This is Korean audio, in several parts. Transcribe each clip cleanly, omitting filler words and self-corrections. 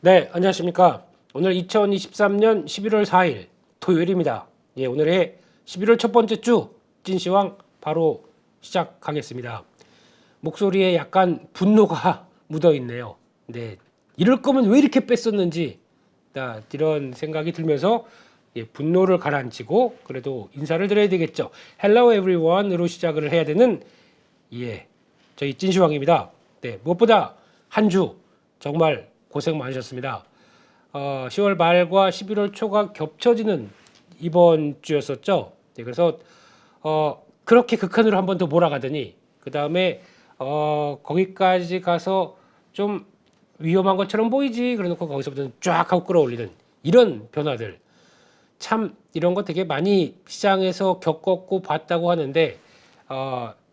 네, 안녕하십니까. 오늘 2023년 11월 4일 토요일입니다. 예, 오늘의 11월 첫 번째 주 찐시황 바로 시작하겠습니다. 목소리에 약간 분노가 묻어 있네요. 네, 이럴 거면 왜 이렇게 뺐었는지 이런 생각이 들면서 분노를 가라앉히고 그래도 인사를 드려야 되겠죠. Hello everyone으로 시작을 해야 되는 저희 찐시황입니다. 네, 무엇보다 한 주 정말 고생 많으셨습니다. 10월 말과 11월 초가 겹쳐지는 이번 주였었죠. 네, 그래서 그렇게 극한으로 한 번 더 몰아가더니 그 다음에 거기까지 가서 좀 위험한 것처럼 보이지 그래놓고 거기서부터 쫙 하고 끌어올리는 이런 변화들 참 이런 거 되게 많이 시장에서 겪었고 봤다고 하는데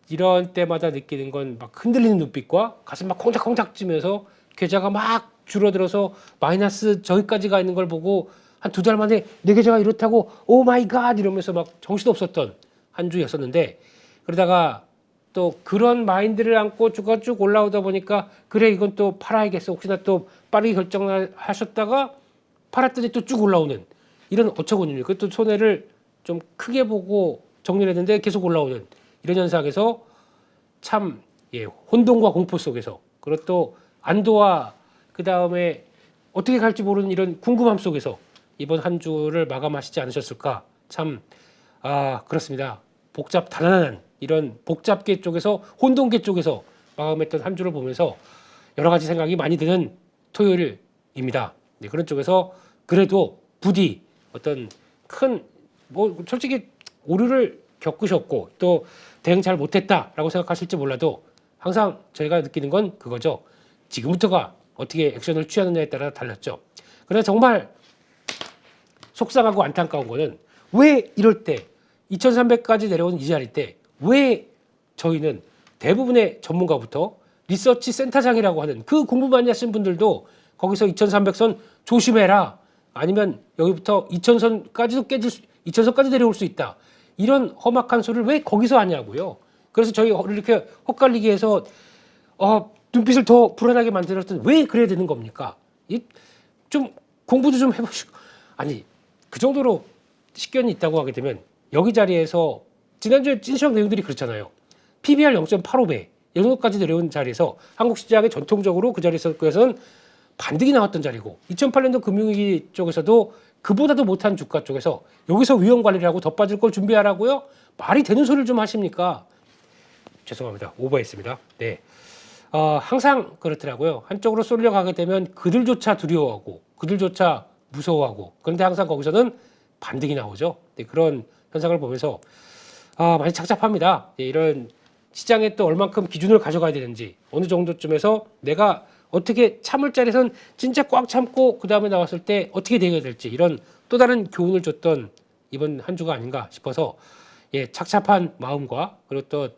이런 때마다 느끼는 건 막 흔들리는 눈빛과 가슴 막 콩닥콩닥 찌면서 계좌가 막 줄어들어서 마이너스 저기까지 가 있는 걸 보고 한 두 달 만에 내 계좌가 이렇다고 오 마이 갓 이러면서 막 정신없었던 한 주였었는데 그러다가 또 그런 마인드를 안고 주가 쭉 올라오다 보니까 그래 이건 또 팔아야겠어 혹시나 또 빠르게 결정하셨다가 팔았더니 또 쭉 올라오는 이런 어처구니입니다. 그것도 손해를 좀 크게 보고 정리를 했는데 계속 올라오는 이런 현상에서 참 혼돈과 공포 속에서 그리고 또 안도와 그 다음에 어떻게 갈지 모르는 이런 궁금함 속에서 이번 한 주를 마감하시지 않으셨을까 참 그렇습니다. 다단한 이런 복잡계 쪽에서 혼돈계 쪽에서 마감했던 한 주를 보면서 여러 가지 생각이 많이 드는 토요일입니다. 네, 그런 쪽에서 그래도 부디 어떤 큰 뭐 솔직히 오류를 겪으셨고 또 대응 잘 못했다라고 생각하실지 몰라도 항상 저희가 느끼는 건 그거죠. 지금부터가 어떻게 액션을 취하느냐에 따라 달랐죠. 그러나 정말 속상하고 안타까운 거는 왜 이럴 때 2300까지 내려온 이 자리 때 왜 저희는 대부분의 전문가부터 리서치 센터장이라고 하는 그 공부 많이 하신 분들도 거기서 2300선 조심해라 아니면 여기부터 2000선까지도 2000선까지 내려올 수 있다 이런 험악한 소리를 왜 거기서 하냐고요. 그래서 저희 이렇게 헛갈리게 해서 눈빛을 더 불안하게 만들었던 왜 그래야 되는 겁니까? 좀 공부도 좀 해보시고 아니 그 정도로 식견이 있다고 하게 되면 여기 자리에서 지난주에 찐시황 내용들이 그렇잖아요. PBR 0.85배 이 정도까지 내려온 자리에서 한국 시장이 전통적으로 그 자리에서는 반등이 나왔던 자리고 2008년도 금융위기 쪽에서도 그보다도 못한 주가 쪽에서 여기서 위험 관리를 하고 더 빠질 걸 준비하라고요? 말이 되는 소리를 좀 하십니까? 죄송합니다. 오버했습니다. 네. 항상 그렇더라고요. 한쪽으로 쏠려가게 되면 그들조차 두려워하고 그들조차 무서워하고 그런데 항상 거기서는 반등이 나오죠. 네, 그런 현상을 보면서 많이 착잡합니다. 네, 이런 시장에 또 얼만큼 기준을 가져가야 되는지 어느 정도쯤에서 내가 어떻게 참을 자리에선 진짜 꽉 참고 그 다음에 나왔을 때 어떻게 대응해야 될지 이런 또 다른 교훈을 줬던 이번 한 주가 아닌가 싶어서 착잡한 마음과 그리고 또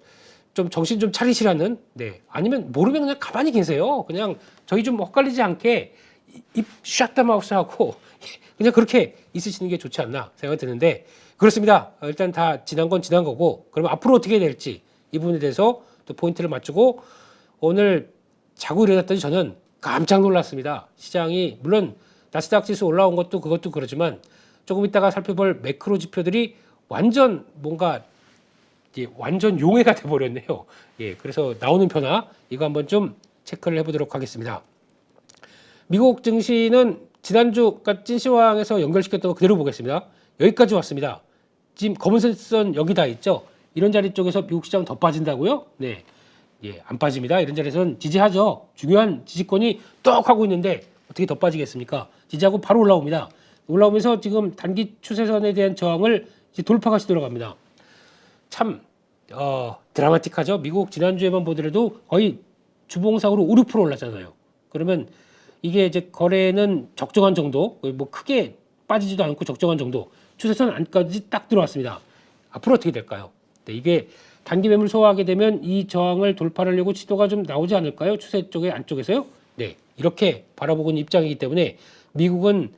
좀 정신 좀 차리시라는 아니면 모르면 그냥 가만히 계세요. 그냥 저희 좀 헛갈리지 않게 입 샷다 마우스 하고 그냥 그렇게 있으시는 게 좋지 않나 생각이 드는데 그렇습니다. 일단 다 지난 건 지난 거고 그러면 앞으로 어떻게 해야 될지 이 부분에 대해서 또 포인트를 맞추고 오늘 자고 일어났더니 저는 깜짝 놀랐습니다. 시장이 물론 나스닥 지수 올라온 것도 그것도 그러지만 조금 이따가 살펴볼 매크로 지표들이 완전 뭔가 완전 용해가 돼버렸네요. 그래서 나오는 변화 이거 한번 좀 체크를 해보도록 하겠습니다. 미국 증시는 지난주 찐시황에서 연결시켰던 거 그대로 보겠습니다. 여기까지 왔습니다. 지금 검은색 선 여기 다 있죠. 이런 자리 쪽에서 미국 시장은 더 빠진다고요? 네, 안 빠집니다. 이런 자리에서는 지지하죠. 중요한 지지권이 떡 하고 있는데 어떻게 더 빠지겠습니까? 지지하고 바로 올라옵니다. 올라오면서 지금 단기 추세선에 대한 저항을 이제 돌파가 시도록합니다. 참 드라마틱하죠. 미국 지난주에만 보더라도 거의 주봉상으로 5, 6% 올랐잖아요. 그러면 이게 이제 거래는 적정한 정도, 뭐 크게 빠지지도 않고 적정한 정도, 추세선 안까지 딱 들어왔습니다. 앞으로 어떻게 될까요? 네, 이게 단기 매물 소화하게 되면 이 저항을 돌파하려고 시도가 좀 나오지 않을까요? 추세 쪽에 안쪽에서요? 네, 이렇게 바라보고 있는 입장이기 때문에 미국은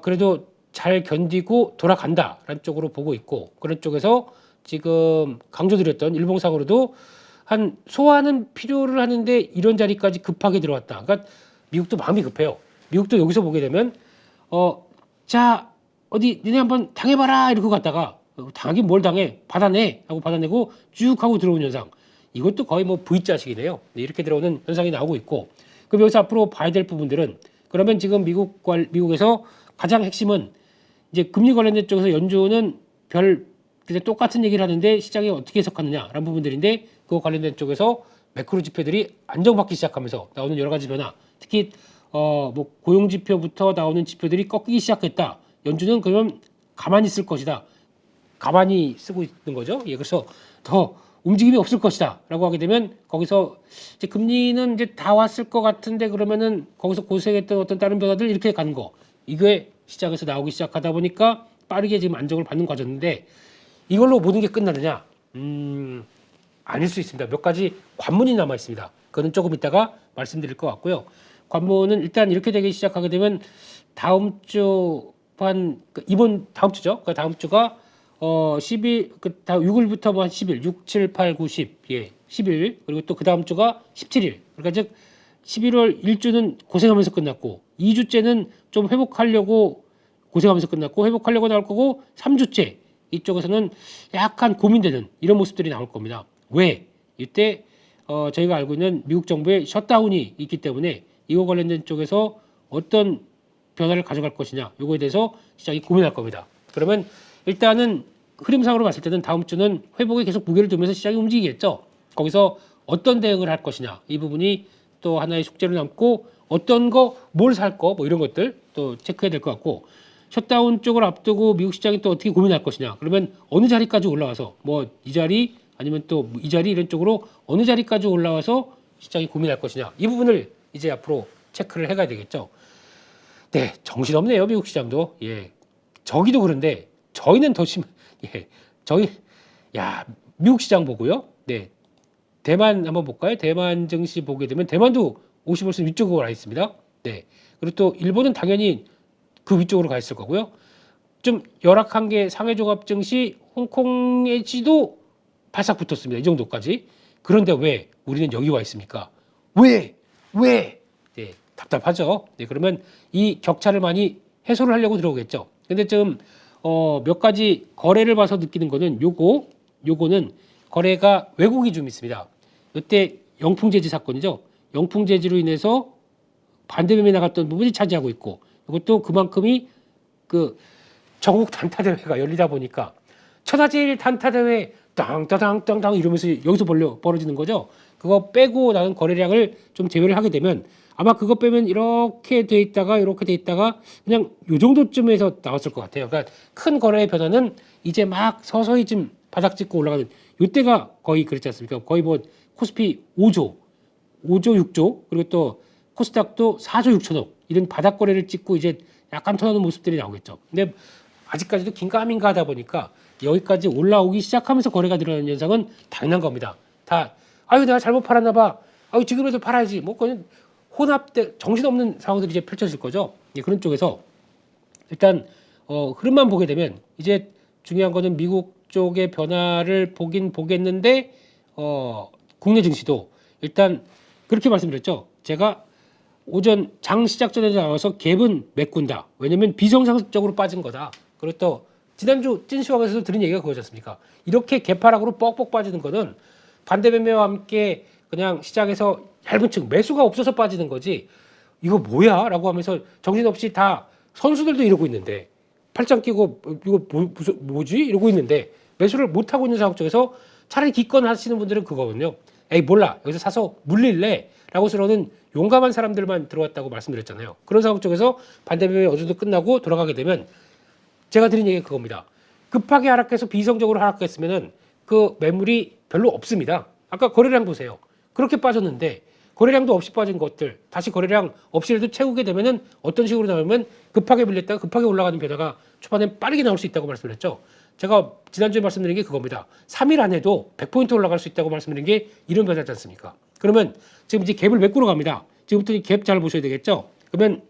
그래도 잘 견디고 돌아간다라는 쪽으로 보고 있고 그런 쪽에서 지금 강조드렸던 일봉상으로도 소화는 필요를 하는데 이런 자리까지 급하게 들어왔다. 그러니까 미국도 마음이 급해요. 미국도 여기서 보게 되면 자 어디 니네 한번 당해봐라 이러고 갔다가 당하긴 뭘 당해 받아내 하고 받아내고 쭉 하고 들어오는 현상. 이것도 거의 뭐 V자식이네요. 네, 이렇게 들어오는 현상이 나오고 있고 그럼 여기서 앞으로 봐야 될 부분들은 그러면 지금 미국에서 가장 핵심은 이제 금리 관련된 쪽에서 연준은 그냥 똑같은 얘기를 하는데 시장이 어떻게 해석하느냐라는 부분들인데 그거 관련된 쪽에서 매크로 지표들이 안정받기 시작하면서 나오는 여러 가지 변화, 특히 뭐 고용 지표부터 나오는 지표들이 꺾이기 시작했다. 연준은 그러면 가만히 있을 것이다. 가만히 쓰고 있는 거죠. 예, 그래서 더 움직임이 없을 것이다라고 하게 되면 거기서 이제 금리는 이제 다 왔을 것 같은데 그러면은 거기서 고생했던 어떤 다른 변화들 이렇게 가는 거 이게 시장에서 나오기 시작하다 보니까 빠르게 지금 안정을 받는 과정인데 이걸로 모든 게 끝나느냐? 아닐 수 있습니다. 몇 가지 관문이 남아 있습니다. 그거는 조금 이따가 말씀드릴 것 같고요. 관문은 일단 이렇게 되기 시작하게 되면 다음 주 이번 다음 주죠. 그 다음 주가 10일 다 6일부터 뭐 한 10일, 6, 7, 8, 9, 10, 예, 10일 그리고 또 그 다음 주가 17일. 그러니까 즉 11월 1주는 고생하면서 끝났고 2주째는 좀 회복하려고 고생하면서 끝났고 회복하려고 나올 거고 3주째 이쪽에서는 약간 고민되는 이런 모습들이 나올 겁니다. 왜? 이때 저희가 알고 있는 미국 정부의 셧다운이 있기 때문에 이거 관련된 쪽에서 어떤 변화를 가져갈 것이냐 이거에 대해서 시장이 고민할 겁니다. 그러면 일단은 흐름상으로 봤을 때는 다음 주는 회복에 계속 무게를 두면서 시장이 움직이겠죠. 거기서 어떤 대응을 할 것이냐 이 부분이 또 하나의 숙제로 남고 어떤 거 뭘 살 거 뭐 이런 것들 또 체크해야 될 것 같고 셧다운 쪽을 앞두고 미국 시장이 또 어떻게 고민할 것이냐 그러면 어느 자리까지 올라와서 뭐 이 자리 아니면 또 이 자리 이런 쪽으로 어느 자리까지 올라와서 시장이 고민할 것이냐 이 부분을 이제 앞으로 체크를 해가야 되겠죠. 네, 정신없네요 미국 시장도. 예, 저기도 그런데 저희는 더 예, 미국 시장 보고요. 네, 대만 한번 볼까요? 대만 증시 보게 되면 대만도 50% 위쪽으로 가 있습니다. 네, 그리고 또 일본은 당연히 그 위쪽으로 가 있을 거고요. 좀 열악한 게 상해종합 증시, 홍콩의 지도 바싹 붙었습니다. 이 정도까지. 그런데 왜 우리는 여기 와 있습니까? 왜? 네, 답답하죠. 네, 그러면 이 격차를 많이 해소를 하려고 들어오겠죠. 근데 좀 몇 가지 거래를 봐서 느끼는 거는 요거는 거래가 왜곡이 좀 있습니다. 이때 영풍재지 사건이죠. 영풍재지로 인해서 반대매매 나갔던 부분이 차지하고 있고 이것도 그만큼이 그 전국 단타 대회가 열리다 보니까 천하제일 단타 대회 땅따당땅땅 이러면서 여기서 벌어지는 거죠. 그거 빼고 나는 거래량을 좀 제외를 하게 되면 아마 그거 빼면 이렇게 돼 있다가 이렇게 돼 있다가 그냥 요 정도쯤에서 나왔을 것 같아요. 그러니까 큰 거래의 변화는 이제 막 서서히 좀 바닥 찍고 올라가는 요때가 거의 그랬지 않습니까? 거의 뭐 코스피 5조 6조 그리고 또 코스닥도 4조 6천억 이런 바닥 거래를 찍고 이제 약간 터나는 모습들이 나오겠죠. 근데 아직까지도 긴가민가 하다 보니까 여기까지 올라오기 시작하면서 거래가 늘어나는 현상은 당연한 겁니다. 다 아유 내가 잘못 팔았나 봐. 아유 지금이라도 팔아야지. 뭐 그건 혼합돼 정신없는 상황들이 이제 펼쳐질 거죠. 그런 쪽에서 일단 흐름만 보게 되면 이제 중요한 거는 미국 쪽의 변화를 보긴 보겠는데 국내 증시도 일단 그렇게 말씀드렸죠. 제가 오전 장 시작 전에 나와서 갭은 메꾼다. 왜냐면 비정상적으로 빠진 거다. 그리고 또 지난주 찐시황에서 들은 얘기가 그거지 않습니까? 이렇게 개파락으로 뻑뻑 빠지는 거는 반대매매와 함께 그냥 시장에서 얇은 층 매수가 없어서 빠지는 거지. 이거 뭐야? 라고 하면서 정신없이 다 선수들도 이러고 있는데 팔짱 끼고 이거 뭐지? 이러고 있는데 매수를 못하고 있는 상황 쪽에서 차라리 기권하시는 분들은 그거거든요. 에이 몰라 여기서 사서 물릴래? 라고 서로는 용감한 사람들만 들어왔다고 말씀드렸잖아요. 그런 상황 쪽에서 반대매매 어느 정도 끝나고 돌아가게 되면 제가 드린 얘기가 그겁니다. 급하게 하락해서 비이성적으로 하락했으면은 그 매물이 별로 없습니다. 아까 거래량 보세요. 그렇게 빠졌는데 거래량도 없이 빠진 것들 다시 거래량 없이라도 채우게 되면은 어떤 식으로 나오면 급하게 밀렸다가 급하게 올라가는 변화가 초반에 빠르게 나올 수 있다고 말씀드렸죠. 제가 지난주에 말씀드린 게 그겁니다. 3일 안에도 100포인트 올라갈 수 있다고 말씀드린 게 이런 변화지 않습니까? 그러면 지금 이제 갭을 메꾸러 갑니다. 지금부터 이 갭 잘 보셔야 되겠죠. 그러면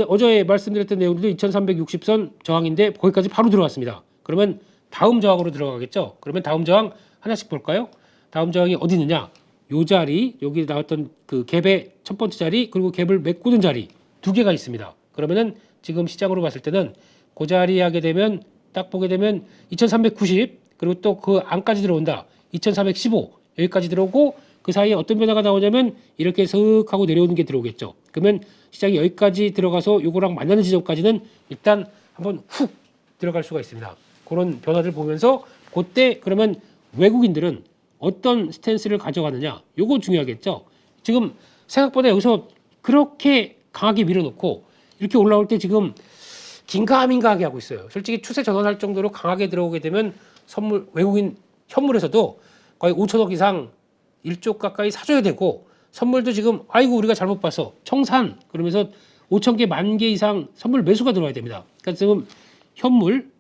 어제 말씀드렸던 내용들도 2360선 저항인데 거기까지 바로 들어왔습니다. 그러면 다음 저항으로 들어가겠죠. 그러면 다음 저항 하나씩 볼까요? 다음 저항이 어디 있느냐? 요 자리, 여기 나왔던 그 갭의 첫 번째 자리, 그리고 갭을 메꾸는 자리 두 개가 있습니다. 그러면은 지금 시장으로 봤을 때는 그 자리 하게 되면 딱 보게 되면 2390, 그리고 또 그 안까지 들어온다. 2415 여기까지 들어오고, 그 사이에 어떤 변화가 나오냐면 이렇게 슥 하고 내려오는 게 들어오겠죠. 그러면 시장이 여기까지 들어가서 요거랑 만나는 지점까지는 일단 한번 훅 들어갈 수가 있습니다. 그런 변화를 보면서 그때 그러면 외국인들은 어떤 스탠스를 가져가느냐, 요거 중요하겠죠. 지금 생각보다 여기서 그렇게 강하게 밀어놓고 이렇게 올라올 때 지금 긴가민가하게 하고 있어요. 솔직히 추세 전환할 정도로 강하게 들어오게 되면 선물, 외국인 현물에서도 거의 5천억 이상 1조 가까이 사줘야 되고, 선물도 지금 아이고 우리가 잘못 봐서 청산 그러면서 5천 개, 10,000개 이상 선물 매수가 들어와야 됩니다. 그러니까 지금 현물,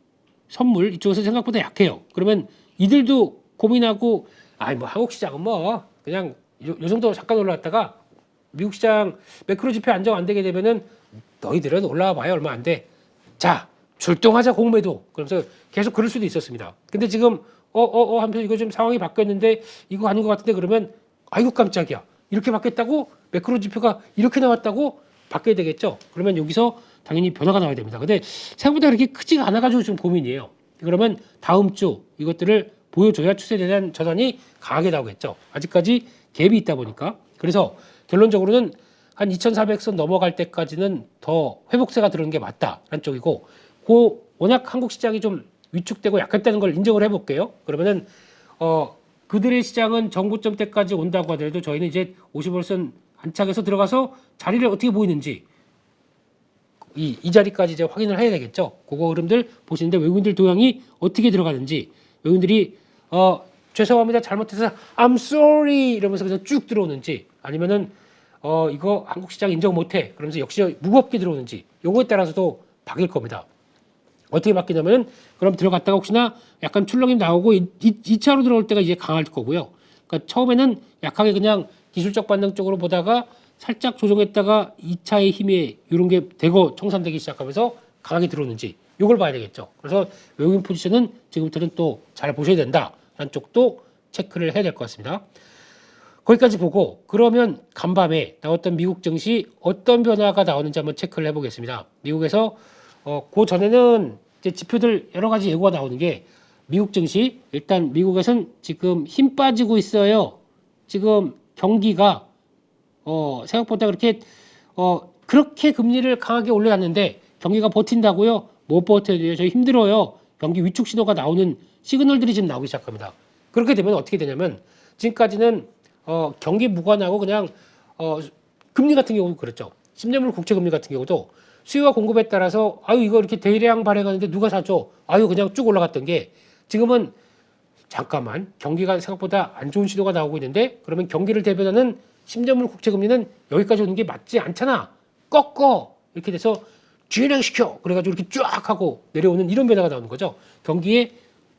선물 이쪽에서 생각보다 약해요. 그러면 이들도 고민하고, 아이 뭐 한국 시장은 뭐 그냥 요 정도 잠깐 올라왔다가 미국 시장 매크로 지표 안정 안 되게 되면은 너희들은 올라와 봐요 얼마 안 돼. 자 출동하자 공매도. 그러면서 계속 그럴 수도 있었습니다. 근데 지금 하면서 이거 좀 상황이 바뀌었는데 이거 아닌 것 같은데, 그러면 아이고 깜짝이야 이렇게 바뀌었다고, 매크로 지표가 이렇게 나왔다고 바뀌어야 되겠죠. 그러면 여기서 당연히 변화가 나와야 됩니다. 근데 생각보다 그렇게 크지가 않아가지고 좀 고민이에요. 그러면 다음 주 이것들을 보여줘야 추세에 대한 전환이 강하게 나오겠죠. 아직까지 갭이 있다 보니까. 그래서 결론적으로는 한 2400선 넘어갈 때까지는 더 회복세가 들어오는 게 맞다라는 쪽이고, 워낙 한국 시장이 좀 위축되고 약했다는 걸 인정을 해볼게요. 그러면은 그들의 시장은 정고점 때까지 온다고 하더라도 저희는 이제 50월선 안착해서 들어가서 자리를 어떻게 보이는지 이 자리까지 이제 확인을 해야 되겠죠. 그거 흐름들 보시는데 외국인들 도형이 어떻게 들어가는지, 외국인들이 죄송합니다 잘못해서 I'm sorry 이러면서 그냥 쭉 들어오는지, 아니면은 이거 한국 시장 인정 못해 그러면서 역시 무겁게 들어오는지, 요거에 따라서도 바뀔 겁니다. 어떻게 바뀌냐면은 그럼 들어갔다가 혹시나 약간 출렁임 나오고 2차로 들어올 때가 이제 강할 거고요. 그러니까 처음에는 약하게 그냥 기술적 반등 쪽으로 보다가 살짝 조정했다가 2차의 힘이 이런 게 되고 청산되기 시작하면서 강하게 들어오는지 이걸 봐야 되겠죠. 그래서 외국인 포지션은 지금부터는 또 잘 보셔야 된다라는 쪽도 체크를 해야 될 것 같습니다. 거기까지 보고 그러면 간밤에 나왔던 미국 증시 어떤 변화가 나오는지 한번 체크를 해보겠습니다. 미국에서 그 전에는 이제 지표들 여러 가지 예고가 나오는 게, 미국 증시 일단 미국에서는 지금 힘 빠지고 있어요. 지금 경기가 생각보다 그렇게 금리를 강하게 올려놨는데 경기가 버틴다고요? 못 버텨요. 저희 힘들어요. 경기 위축 신호가 나오는 시그널들이 지금 나오기 시작합니다. 그렇게 되면 어떻게 되냐면, 지금까지는 경기 무관하고 그냥 금리 같은 경우도 그렇죠. 10년물 국채 금리 같은 경우도 수요와 공급에 따라서 아유 이거 이렇게 대량 발행하는데 누가 사줘? 아유 그냥 쭉 올라갔던 게, 지금은 잠깐만 경기가 생각보다 안 좋은 신호가 나오고 있는데, 그러면 경기를 대변하는 10년물 국채 금리는 여기까지 오는 게 맞지 않잖아. 꺾어 이렇게 돼서 진행시켜 그래가지고 이렇게 쫙 하고 내려오는 이런 변화가 나오는 거죠. 경기에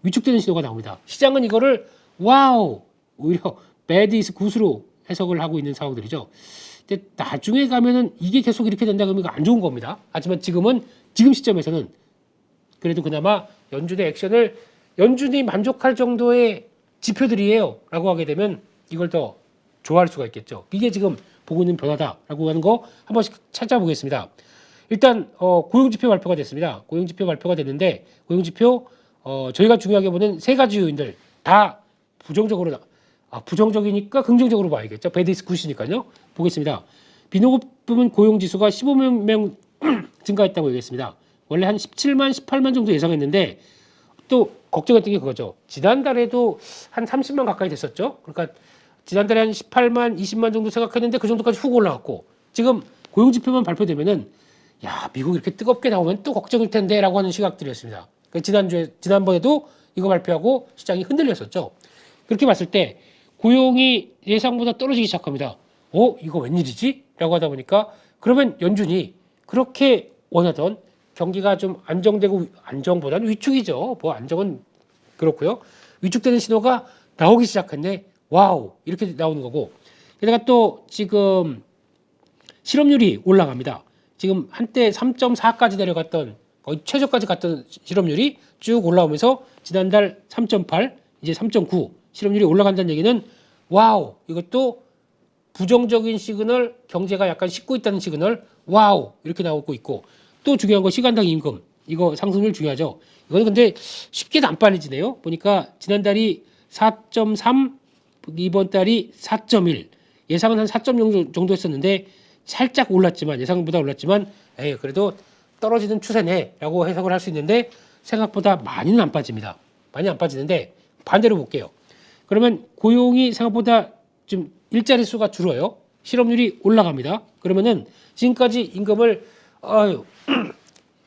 위축되는 신호가 나옵니다. 시장은 이거를 와우 오히려 bad is good으로 해석을 하고 있는 상황들이죠. 근데 나중에 가면은 이게 계속 이렇게 된다 그러면 이거 안 좋은 겁니다. 하지만 지금 시점에서는 그래도 그나마 연준의 액션을 연준이 만족할 정도의 지표들이에요 라고 하게 되면 이걸 더 좋아할 수가 있겠죠. 이게 지금 보고 있는 변화다라고 하는 거 한 번씩 찾아보겠습니다. 일단 고용지표 발표가 됐습니다. 고용지표 발표가 됐는데, 고용지표 저희가 중요하게 보는 세 가지 요인들 다 부정적이니까 긍정적으로 봐야겠죠. 배드 이스 굿이니까요. 보겠습니다. 비농업 부문 고용지수가 15명 증가했다고 얘기했습니다. 원래 한 17만, 18만 정도 예상했는데 또 걱정했던 게 그거죠. 지난달에도 한 30만 가까이 됐었죠. 그러니까 지난달에 한 18만, 20만 정도 생각했는데 그 정도까지 훅 올라갔고, 지금 고용지표만 발표되면은 야 미국 이렇게 뜨겁게 나오면 또 걱정일 텐데 라고 하는 시각들이었습니다. 그러니까 지난번에도 이거 발표하고 시장이 흔들렸었죠. 그렇게 봤을 때 고용이 예상보다 떨어지기 시작합니다. 이거 웬일이지? 라고 하다 보니까, 그러면 연준이 그렇게 원하던 경기가 좀 안정되고, 안정보다는 위축이죠. 뭐 안정은 그렇고요. 위축되는 신호가 나오기 시작했네. 와우 이렇게 나오는 거고, 게다가 또 지금 실업률이 올라갑니다. 지금 한때 3.4까지 내려갔던, 거의 최저까지 갔던 실업률이 쭉 올라오면서 지난달 3.8, 이제 3.9 실업률이 올라간다는 얘기는 와우. 이것도 부정적인 시그널, 경제가 약간 식고 있다는 시그널, 와우. 이렇게 나오고 있고, 또 중요한 거 시간당 임금. 이거 상승률 중요하죠. 이거는 근데 쉽게도 안 빨라지네요. 보니까 지난달이 4.3, 이번 달이 4.1. 예상은 한 4.0 정도 했었는데 살짝 올랐지만, 예상보다 올랐지만, 에이, 그래도 떨어지는 추세네라고 해석을 할 수 있는데 생각보다 많이는 안 빠집니다. 많이 안 빠지는데 반대로 볼게요. 그러면 고용이 생각보다 좀 일자리 수가 줄어요. 실업률이 올라갑니다. 그러면은 지금까지 임금을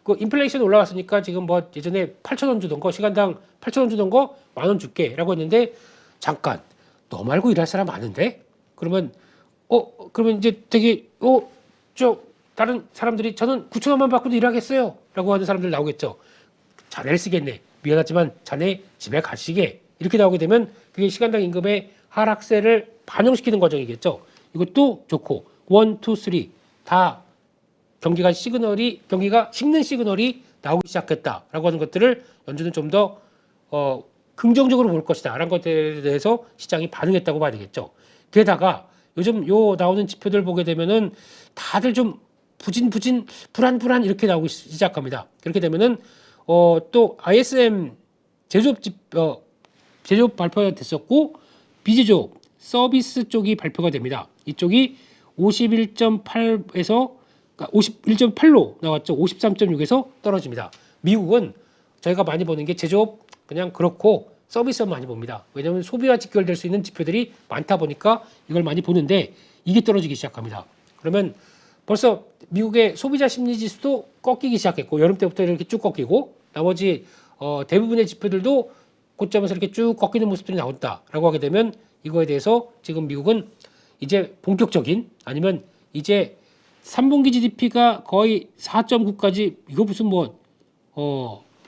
그 인플레이션 올라왔으니까 지금 뭐 예전에 8,000원 주던 거 시간당 8,000원 주던 거 10,000원 줄게라고 했는데 잠깐 너 말고 일할 사람 많은데 그러면 그러면 이제 되게 저 다른 사람들이 저는 9,000원만 받고도 일하겠어요라고 하는 사람들 나오겠죠. 자네를 쓰겠네. 미안하지만 자네 집에 가시게. 이렇게 나오게 되면 그게 시간당 임금의 하락세를 반영시키는 과정이겠죠. 이것도 좋고 1, 2, 3 다 경기가 식는 시그널이 나오기 시작했다라고 하는 것들을 연준은 좀 더 긍정적으로 볼 것이다 라는 것들에 대해서 시장이 반응했다고 봐야 되겠죠. 게다가 요즘 나오는 지표들 보게 되면은 다들 좀 불안 이렇게 나오기 시작합니다. 그렇게 되면은 또 ISM 제조업 발표가 됐었고 비제조업 서비스 쪽이 발표가 됩니다. 이쪽이 51.8에서 51.8로 나왔죠. 53.6에서 떨어집니다. 미국은 저희가 많이 보는 게 제조업 그냥 그렇고 서비스업 많이 봅니다. 왜냐하면 소비와 직결될 수 있는 지표들이 많다 보니까 이걸 많이 보는데 이게 떨어지기 시작합니다. 그러면 벌써 미국의 소비자 심리 지수도 꺾이기 시작했고 여름 때부터 이렇게 쭉 꺾이고 나머지 대부분의 지표들도 고점에서 이렇게 쭉 꺾이는 모습들이 나온다라고 하게 되면 이거에 대해서 지금 미국은 이제 본격적인 아니면 이제 3분기 GDP가 거의 4.9까지 이거 무슨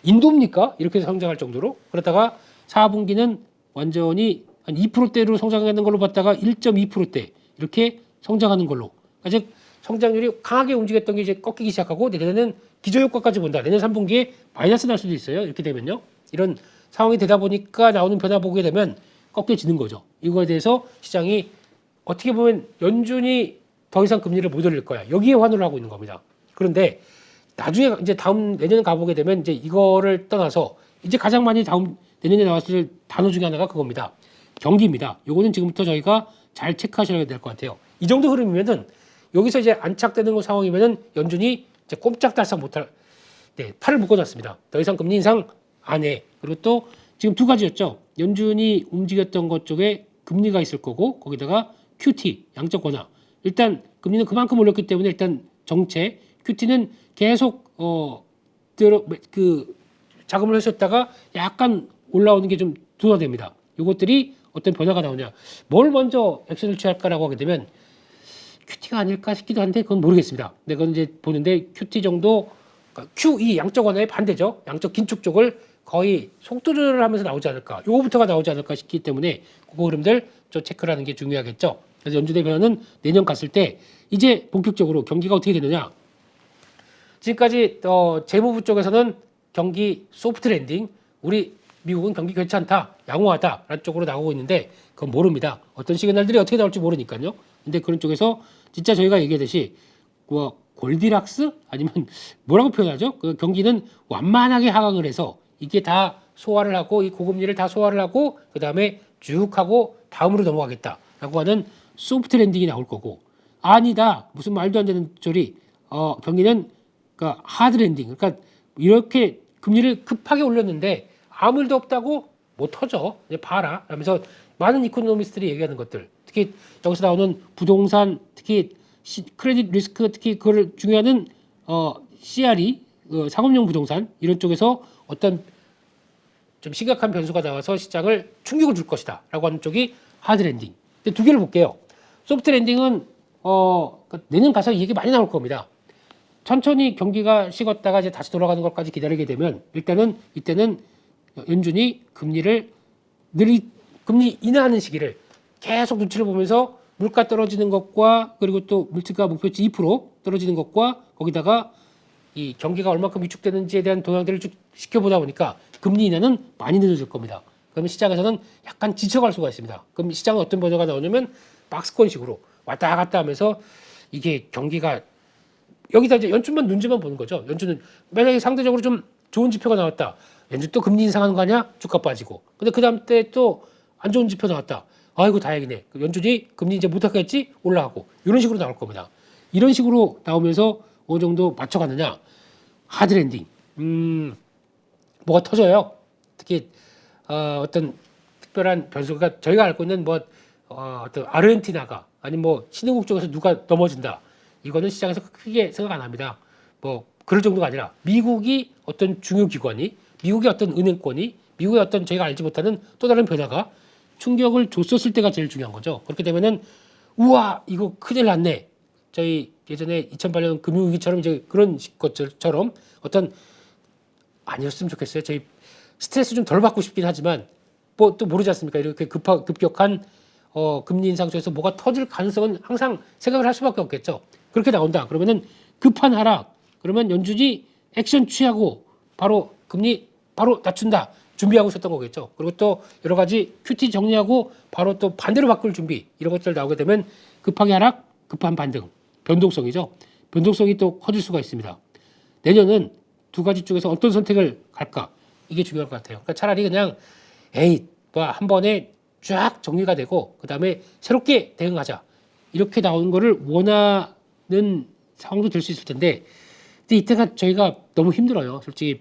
인도입니까? 이렇게 성장할 정도로 그러다가 4분기는 완전히 한 2%대로 성장하는 걸로 봤다가 1.2%대 이렇게 성장하는 걸로 아직 성장률이 강하게 움직였던 게 이제 꺾이기 시작하고 내년에는 기저효과까지 본다. 내년 3분기에 마이너스 날 수도 있어요. 이렇게 되면요. 이런 상황이 되다 보니까 나오는 변화 보게 되면 꺾여지는 거죠. 이거에 대해서 시장이 어떻게 보면 연준이 더 이상 금리를 못 올릴 거야. 여기에 환호를 하고 있는 겁니다. 그런데 나중에 이제 내년 가보게 되면 이제 이거를 떠나서 이제 가장 많이 내년에 나왔을 단어 중에 하나가 그겁니다. 경기입니다. 요거는 지금부터 저희가 잘 체크하셔야 될 것 같아요. 이 정도 흐름이면은 여기서 이제 안착되는 상황이면은 연준이 이제 꼼짝달싹 못할 팔을 묶어놨습니다. 더 이상 금리 인상 안 해. 그리고 또 지금 두 가지였죠. 연준이 움직였던 것 쪽에 금리가 있을 거고 거기다가 QT 양적 완화. 일단 금리는 그만큼 올렸기 때문에 일단 정체 QT는 계속 자금을 하셨다가 약간 올라오는 게 좀 둔화됩니다. 이것들이 어떤 변화가 나오냐. 뭘 먼저 액션을 취할까라고 하게 되면 QT가 아닐까 싶기도 한데 그건 모르겠습니다. 근데 그건 이제 보는데 QT 정도 그러니까 QE 양적 완화의 반대죠. 양적 긴축 쪽을 거의 속도 조절을 하면서 나오지 않을까. 요거부터가 나오지 않을까 싶기 때문에 그거 흐름들 좀 체크를 하는 게 중요하겠죠. 그래서 연준의 변화는 내년 갔을 때 이제 본격적으로 경기가 어떻게 되느냐. 지금까지 재무부 쪽에서는 경기 소프트 랜딩, 우리 미국은 경기 괜찮다, 양호하다라는 쪽으로 나오고 있는데 그건 모릅니다. 어떤 시그널들이 어떻게 나올지 모르니까요. 근데 그런 쪽에서 진짜 저희가 얘기하듯이 골디락스 아니면 뭐라고 표현하죠? 그 경기는 완만하게 하강을 해서 이게 다 소화를 하고 이 고금리를 다 소화를 하고 그 다음에 쭉 하고 다음으로 넘어가겠다라고 하는 소프트 랜딩이 나올 거고 아니다 무슨 말도 안 되는 소리 경기는 그러니까 하드 랜딩 그러니까 이렇게 금리를 급하게 올렸는데 아무 일도 없다고 못 터져 이제 봐라 하면서 많은 이코노미스트들이 얘기하는 것들 특히 여기서 나오는 부동산 특히 크레딧 리스크 특히 그걸 중요하는 CRE 상업용 부동산 이런 쪽에서 어떤 좀 심각한 변수가 나와서 시장을 충격을 줄 것이다 라고 하는 쪽이 하드 랜딩. 근데 두 개를 볼게요. 소프트 랜딩은 그러니까 내년 가서 얘기 많이 나올 겁니다. 천천히 경기가 식었다가 이제 다시 돌아가는 것까지 기다리게 되면 이때는 연준이 금리 인하하는 시기를 계속 눈치를 보면서 물가 떨어지는 것과 그리고 또 물가 목표치 2% 떨어지는 것과 거기다가 이 경기가 얼마큼 위축되는지에 대한 동향들을 쭉 지켜보다 보니까 금리 인하는 많이 늦어질 겁니다. 그러면 시장에서는 약간 지쳐갈 수가 있습니다. 그럼 시장은 어떤 변화가 나오냐면 박스권식으로 왔다 갔다 하면서 이게 경기가 여기다 이제 연준만 눈치만 보는 거죠. 연준은 만약에 상대적으로 좀 좋은 지표가 나왔다. 연준 또 금리 인상하는 거 아니야? 주가 빠지고. 근데 그 다음 때 또 안 좋은 지표 나왔다. 아이고 다행이네. 연준이 금리 이제 못하겠지? 올라가고. 이런 식으로 나올 겁니다. 이런 식으로 나오면서 어느 정도 맞춰가느냐. 하드랜딩. 뭐가 터져요. 특히 어떤 특별한 변수가 저희가 알고 있는 뭐 어떤 아르헨티나가 아니면 뭐 신흥국 쪽에서 누가 넘어진다. 이거는 시장에서 크게 생각 안 합니다. 뭐 그럴 정도가 아니라 미국이 어떤 중요 기관이 미국의 어떤 은행권이 미국의 어떤 저희가 알지 못하는 또 다른 변화가 충격을 줬었을 때가 제일 중요한 거죠. 그렇게 되면은 우와 이거 큰일 났네. 저희 예전에 2008년 금융위기처럼 이제 그런 것처럼 어떤 아니었으면 좋겠어요. 저희 스트레스 좀 덜 받고 싶긴 하지만 뭐 또 모르지 않습니까? 이렇게 급격한 금리 인상 쪽에서 뭐가 터질 가능성은 항상 생각을 할 수밖에 없겠죠. 그렇게 나온다. 그러면은 급한 하락. 그러면 연준이 액션 취하고 바로 금리 바로 낮춘다. 준비하고 있었던 거겠죠. 그리고 또 여러 가지 QT 정리하고 바로 또 반대로 바꿀 준비 이런 것들 나오게 되면 급하게 하락, 급한 반등, 변동성이죠. 변동성이 또 커질 수가 있습니다. 내년은 두 가지 중에서 어떤 선택을 갈까? 이게 중요할 것 같아요. 그러니까 차라리 그냥 에이, 뭐 한 번에 쫙 정리가 되고 그 다음에 새롭게 대응하자. 이렇게 나오는 거를 원하는 상황도 될 수 있을 텐데, 근데 이때가 저희가 너무 힘들어요. 솔직히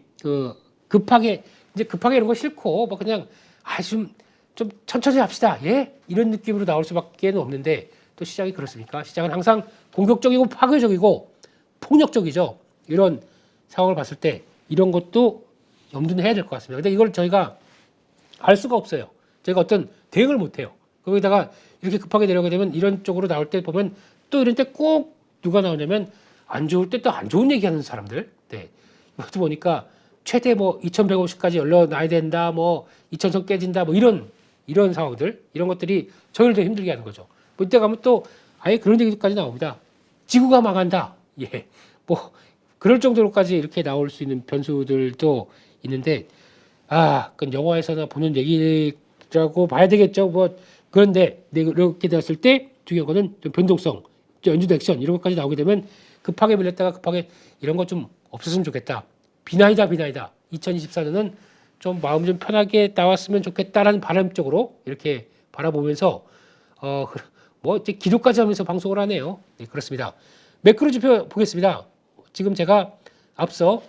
급하게 이런 거 싫고 뭐 그냥 좀 천천히 합시다. 예? 이런 느낌으로 나올 수밖에 없는데 또 시장이 그렇습니까? 시장은 항상 공격적이고 파괴적이고 폭력적이죠. 이런 상황을 봤을 때 이런 것도 염두는 해야 될 것 같습니다. 근데 이걸 저희가 알 수가 없어요. 저희가 어떤 대응을 못 해요. 거기다가 이렇게 급하게 내려가게 되면 이런 쪽으로 나올 때 보면 또 이런 때 꼭 누가 나오냐면 안 좋을 때 또 안 좋은 얘기하는 사람들. 네. 이것도 보니까 최대 뭐 2150까지 열려놔야 된다. 뭐 2000선 깨진다. 뭐 이런 상황들. 이런 것들이 저희를 더 힘들게 하는 거죠. 뭐 이때 가면 또 아예 그런 얘기까지 나옵니다. 지구가 망한다. 예. 뭐 그럴 정도로까지 이렇게 나올 수 있는 변수들도 있는데 그건 영화에서나 보는 얘기라고 봐야 되겠죠. 뭐 그런데 이렇게 되었을 때 중요한 거는 좀 변동성, 연준 액션 이런 것까지 나오게 되면 급하게 밀렸다가 급하게 이런 거 좀 없었으면 좋겠다. 비나이다. 2024년은 좀 마음 좀 편하게 나왔으면 좋겠다라는 바람 쪽으로 이렇게 바라보면서 뭐 이제 기도까지 하면서 방송을 하네요. 네, 그렇습니다. 매크로 지표 보겠습니다. 지금 제가 앞서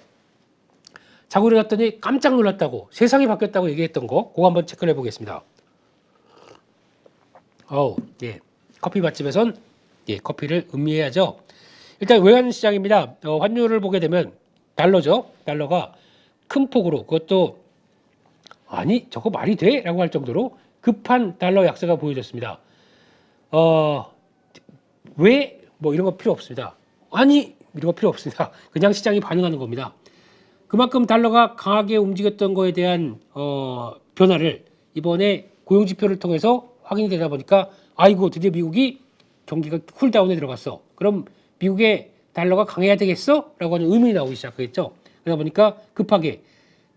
자고 일어났더니 깜짝 놀랐다고 세상이 바뀌었다고 얘기했던 거 그거 한번 체크를 해보겠습니다. 예. 커피 맛집에선 예, 커피를 음미해야죠. 일단 외환 시장입니다. 환율을 보게 되면 달러죠. 달러가 큰 폭으로 그것도 아니 저거 말이 돼? 라고 할 정도로 급한 달러 약세가 보여졌습니다. 왜? 뭐 이런 거 필요 없습니다. 아니 이런 거 필요 없습니다. 그냥 시장이 반응하는 겁니다. 그만큼 달러가 강하게 움직였던 거에 대한 변화를 이번에 고용지표를 통해서 확인이 되다 보니까 아이고 드디어 미국이 경기가 쿨다운에 들어갔어. 그럼 미국의 달러가 강해야 되겠어? 라고 하는 의문이 나오기 시작했죠. 그러다 보니까 급하게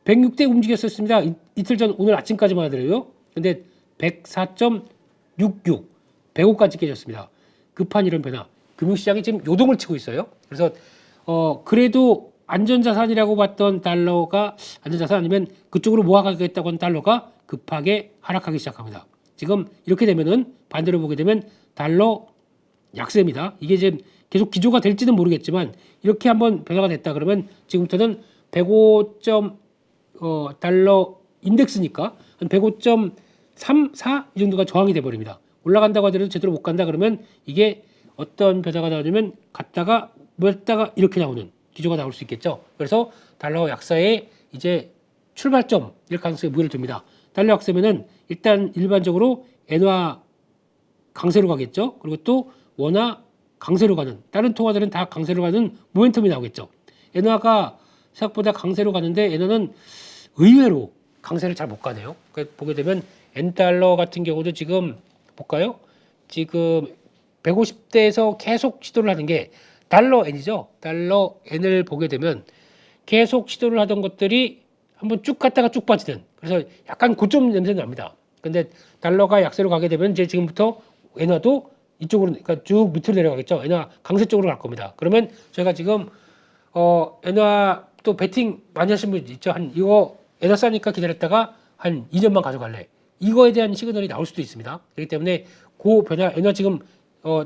106대 움직였었습니다. 이틀 전 오늘 아침까지만 하더라고요. 근데 104.66, 105까지 깨졌습니다. 급한 이런 변화. 금융시장이 지금 요동을 치고 있어요. 그래서 그래도 안전자산이라고 봤던 달러가 안전자산 아니면 그쪽으로 모아가겠다고 한 달러가 급하게 하락하기 시작합니다. 지금 이렇게 되면은 반대로 보게 되면 달러 약세입니다. 이게 지금 계속 기조가 될지는 모르겠지만 이렇게 한번 변화가 됐다 그러면 지금부터는 105점 달러 인덱스니까 한 105.34 이 정도가 저항이 돼 버립니다. 올라간다고 하더라도 제대로 못 간다 그러면 이게 어떤 변화가 나오냐면 갔다가 멸다가 이렇게 나오는 기조가 나올 수 있겠죠. 그래서 달러 약세의 이제 출발점일 가능성에 무게를 둡니다. 달러 약세면은 일단 일반적으로 엔화 강세로 가겠죠. 그리고 또 원화 강세로 가는 다른 통화들은 다 강세로 가는 모멘텀이 나오겠죠. 엔화가 생각보다 강세로 가는데 엔화는 의외로 강세를 잘 못 가네요. 보게 되면 엔달러 같은 경우도 지금 볼까요? 지금 150대에서 계속 시도를 하는 게 달러 엔이죠. 달러 엔을 보게 되면 계속 시도를 하던 것들이 한번 쭉 갔다가 쭉 빠지는 그래서 약간 고점 냄새 납니다. 근데 달러가 약세로 가게 되면 이제 지금부터 엔화도 이쪽으로 그러니까 쭉 밑으로 내려가겠죠. 엔화 강세 쪽으로 갈 겁니다. 그러면 저희가 지금 엔화 또 베팅 많이 하신 분 있죠. 한 이거 엔화 싸니까 기다렸다가 한 2년만 가져갈래. 이거에 대한 시그널이 나올 수도 있습니다. 그렇기 때문에 그 변화 엔화 지금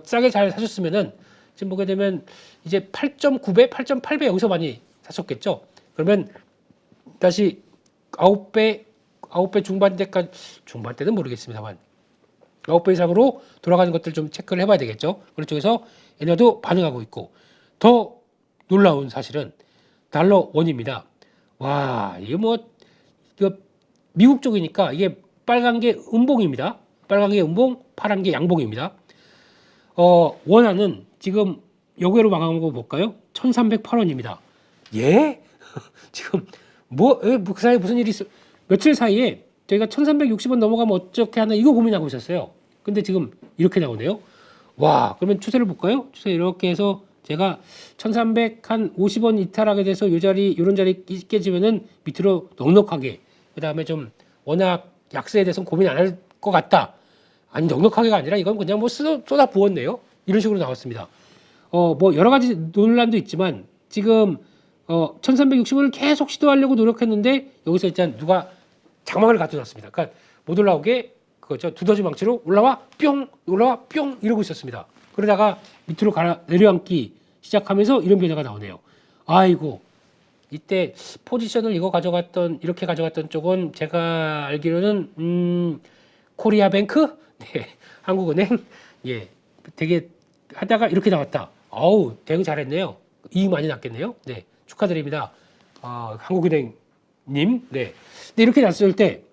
싸게 잘 사셨으면은 지금 보게 되면 이제 8.9배, 8.8배 여기서 많이 사셨겠죠. 그러면 다시 9배 중반대는 모르겠습니다만 9배 이상으로 돌아가는 것들 좀 체크를 해봐야 되겠죠. 그런 쪽에서 엔화도 반응하고 있고 더 놀라운 사실은 달러 원입니다. 와, 이게 뭐 이거 미국 쪽이니까 이게 빨간 게 음봉입니다. 빨간 게 음봉, 파란 게 양봉입니다. 원화는 지금 여기로 마감한 거 볼까요? 1,308원입니다. 예? 지금 그 사이에 무슨 일이 있어? 며칠 사이에 저희가 1,360원 넘어가면 어떻게 하나 이거 고민하고 있었어요. 근데 지금 이렇게 나오네요. 와, 그러면 추세를 볼까요? 추세 이렇게 해서 제가 1,350원 이탈하게 돼서 이런 자리 깨지면은 밑으로 넉넉하게 그 다음에 좀 워낙 약세에 대해서는 고민 안 할 것 같다. 아니 넉넉하게가 아니라 이건 그냥 뭐 쏟아 부었네요. 이런 식으로 나왔습니다. 뭐 여러 가지 논란도 있지만 지금 1360을 계속 시도하려고 노력했는데 여기서 일단 누가 장막을 갖다 놨습니다. 그러니까 못 올라오게 그거죠. 두더지 망치로 올라와 뿅 이러고 있었습니다. 그러다가 밑으로 내려앉기 시작하면서 이런 변화가 나오네요. 아이고 이때 포지션을 이렇게 가져갔던 쪽은 제가 알기로는 코리아뱅크, 네, 한국은행, 예, 되게 하다가 이렇게 나왔다. 아우 대응 잘했네요. 이익 많이 났겠네요. 네, 축하드립니다. 한국은행님, 네. 근데 이렇게 났을 때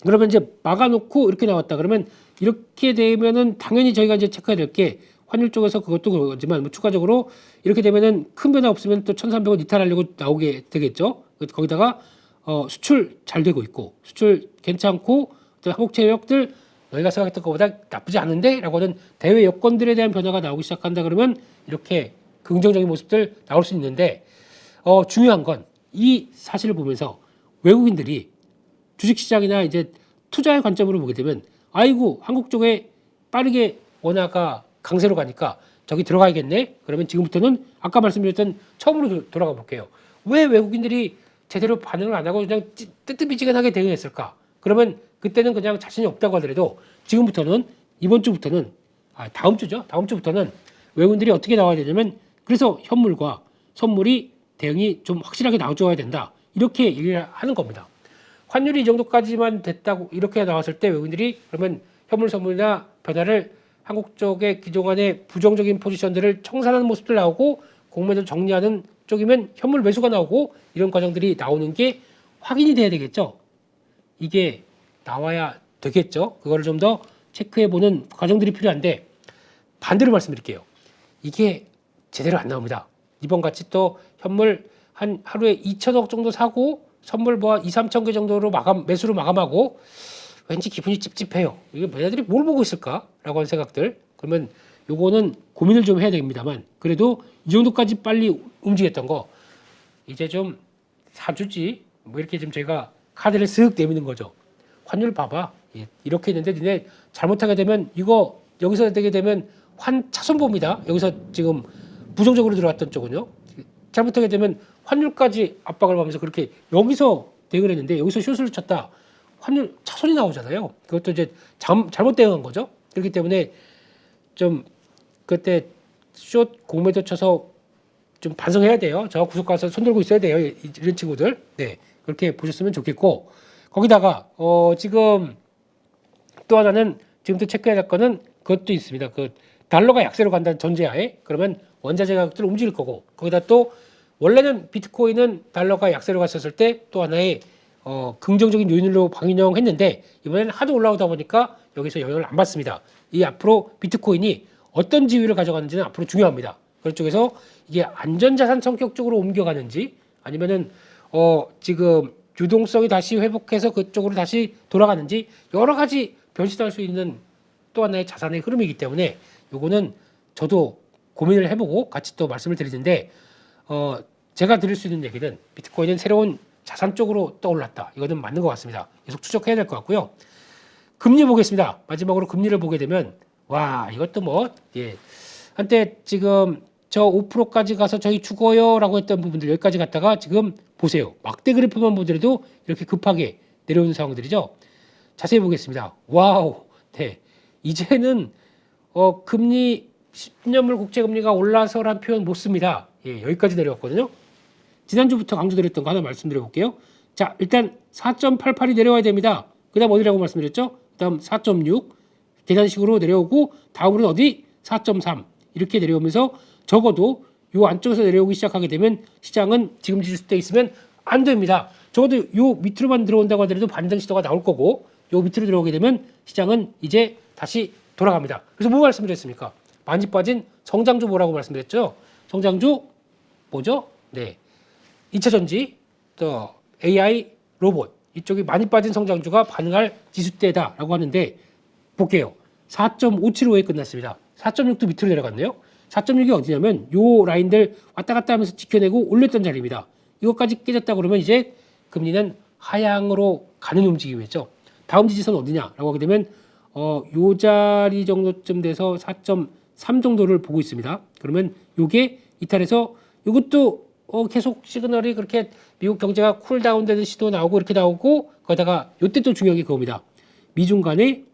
그러면 이제 막아놓고 이렇게 나왔다. 그러면 이렇게 되면은 당연히 저희가 이제 체크해야 될 게 환율 쪽에서 그것도 그렇지만 뭐 추가적으로 이렇게 되면은 큰 변화 없으면 또 1,300원 이탈하려고 나오게 되겠죠. 거기다가 수출 잘 되고 있고 수출 괜찮고 또 한국체육들 너희가 생각했던 것보다 나쁘지 않은데라고 하는 대외 여건들에 대한 변화가 나오기 시작한다 그러면 이렇게 긍정적인 모습들 나올 수 있는데 중요한 건 이 사실을 보면서 외국인들이 주식시장이나 이제 투자의 관점으로 보게 되면 아이고 한국 쪽에 빠르게 원화가 강세로 가니까 저기 들어가야겠네. 그러면 지금부터는 아까 말씀드렸던 처음으로 돌아가 볼게요. 왜 외국인들이 제대로 반응을 안 하고 그냥 뜨뜻미지근하게 대응했을까? 그러면 그때는 그냥 자신이 없다고 하더라도 지금부터는 이번 주부터는 다음 주죠. 다음 주부터는 외국인들이 어떻게 나와야 되냐면 그래서 현물과 선물이 대응이 좀 확실하게 나와줘야 된다. 이렇게 얘기를 하는 겁니다. 환율이 이 정도까지만 됐다고 이렇게 나왔을 때 외국인들이 그러면 현물 선물이나 변화를 한국 쪽의 기존간의 부정적인 포지션들을 청산하는 모습들 나오고 공매도 정리하는 쪽이면 현물 매수가 나오고 이런 과정들이 나오는 게 확인이 돼야 되겠죠. 이게 나와야 되겠죠. 그거를 좀 더 체크해보는 과정들이 필요한데 반대로 말씀드릴게요. 이게 제대로 안 나옵니다. 이번 같이 또 현물 한 하루에 2천억 정도 사고 선물 뭐 2, 3천 개 정도로 매수로 마감하고 왠지 기분이 찝찝해요. 이게 얘네들이 뭘 보고 있을까라고 하는 생각들. 그러면 요거는 고민을 좀 해야 됩니다만 그래도 이 정도까지 빨리 움직였던 거 이제 좀 사주지 뭐 이렇게 좀 저희가 카드를 쓱 내미는 거죠. 환율 봐봐. 이렇게 했는데 니네 잘못하게 되면 이거 여기서 되게 되면 차손봅니다. 여기서 지금 부정적으로 들어왔던 쪽은요. 잘못하게 되면 환율까지 압박을 받으면서 그렇게 여기서 대응을 했는데 여기서 숏을 쳤다. 환율 차손이 나오잖아요. 그것도 이제 잘못 대응한 거죠. 그렇기 때문에 좀 그때 숏 공매도 쳐서 좀 반성해야 돼요. 저 구석 가서 손 들고 있어야 돼요. 이런 친구들. 네. 그렇게 보셨으면 좋겠고 거기다가 지금 또 하나는 지금부터 체크해야 될 거는 그것도 있습니다. 그 달러가 약세로 간다는 전제하에 그러면 원자재 가격들 움직일 거고 거기다 또 원래는 비트코인은 달러가 약세로 갔었을 때 또 하나의 긍정적인 요인으로 방인영했는데 이번에는 하도 올라오다 보니까 여기서 영향을 안 받습니다. 이 앞으로 비트코인이 어떤 지위를 가져가는지는 앞으로 중요합니다. 그런 쪽에서 이게 안전자산 성격적으로 옮겨가는지 아니면은 지금 유동성이 다시 회복해서 그쪽으로 다시 돌아가는지 여러 가지 변신할 수 있는 또 하나의 자산의 흐름이기 때문에 요거는 저도 고민을 해보고 같이 또 말씀을 드리는데 제가 드릴 수 있는 얘기는 비트코인은 새로운 자산 쪽으로 떠올랐다. 이거는 맞는 것 같습니다. 계속 추적해야 될 것 같고요. 금리 보겠습니다. 마지막으로 금리를 보게 되면 와 이것도 뭐 예. 한때 지금 저 5%까지 가서 저희 죽어요라고 했던 부분들 여기까지 갔다가 지금 보세요. 막대 그래프만 보더라도 이렇게 급하게 내려오는 상황들이죠. 자세히 보겠습니다. 와우. 네. 이제는 금리 10년물 국채금리가 올라서란 표현 못 씁니다. 예, 여기까지 내려왔거든요. 지난주부터 강조드렸던 거 하나 말씀드려 볼게요. 자, 일단 4.88이 내려와야 됩니다. 그 다음 어디라고 말씀드렸죠? 그 다음 4.6 계산식으로 내려오고 다음으로는 어디? 4.3 이렇게 내려오면서 적어도 요 안쪽에서 내려오기 시작하게 되면 시장은 지금 지수대 있으면 안 됩니다. 적어도 요 밑으로만 들어온다고 하더라도 반등 시도가 나올 거고 요 밑으로 들어오게 되면 시장은 이제 다시 돌아갑니다. 그래서 뭐 말씀드렸습니까? 많이 빠진 성장주 뭐라고 말씀드렸죠? 성장주 뭐죠? 네, 2차 전지, 또 AI, 로봇 이쪽이 많이 빠진 성장주가 반응할 지수대다라고 하는데 볼게요. 4.575에 끝났습니다. 4.6도 밑으로 내려갔네요. 4.6이 어디냐면 요 라인들 왔다 갔다 하면서 지켜내고 올렸던 자리입니다. 이것까지 깨졌다 그러면 이제 금리는 하향으로 가는 움직임이었죠. 다음 지지선 어디냐라고 하게 되면 요 자리 정도쯤 돼서 4.3 정도를 보고 있습니다. 그러면 요게 이탈해서 이것도 계속 시그널이 그렇게 미국 경제가 쿨다운 되는 시도 나오고 이렇게 나오고 거기다가 요때 또 중요한 게 그겁니다. 미중 간에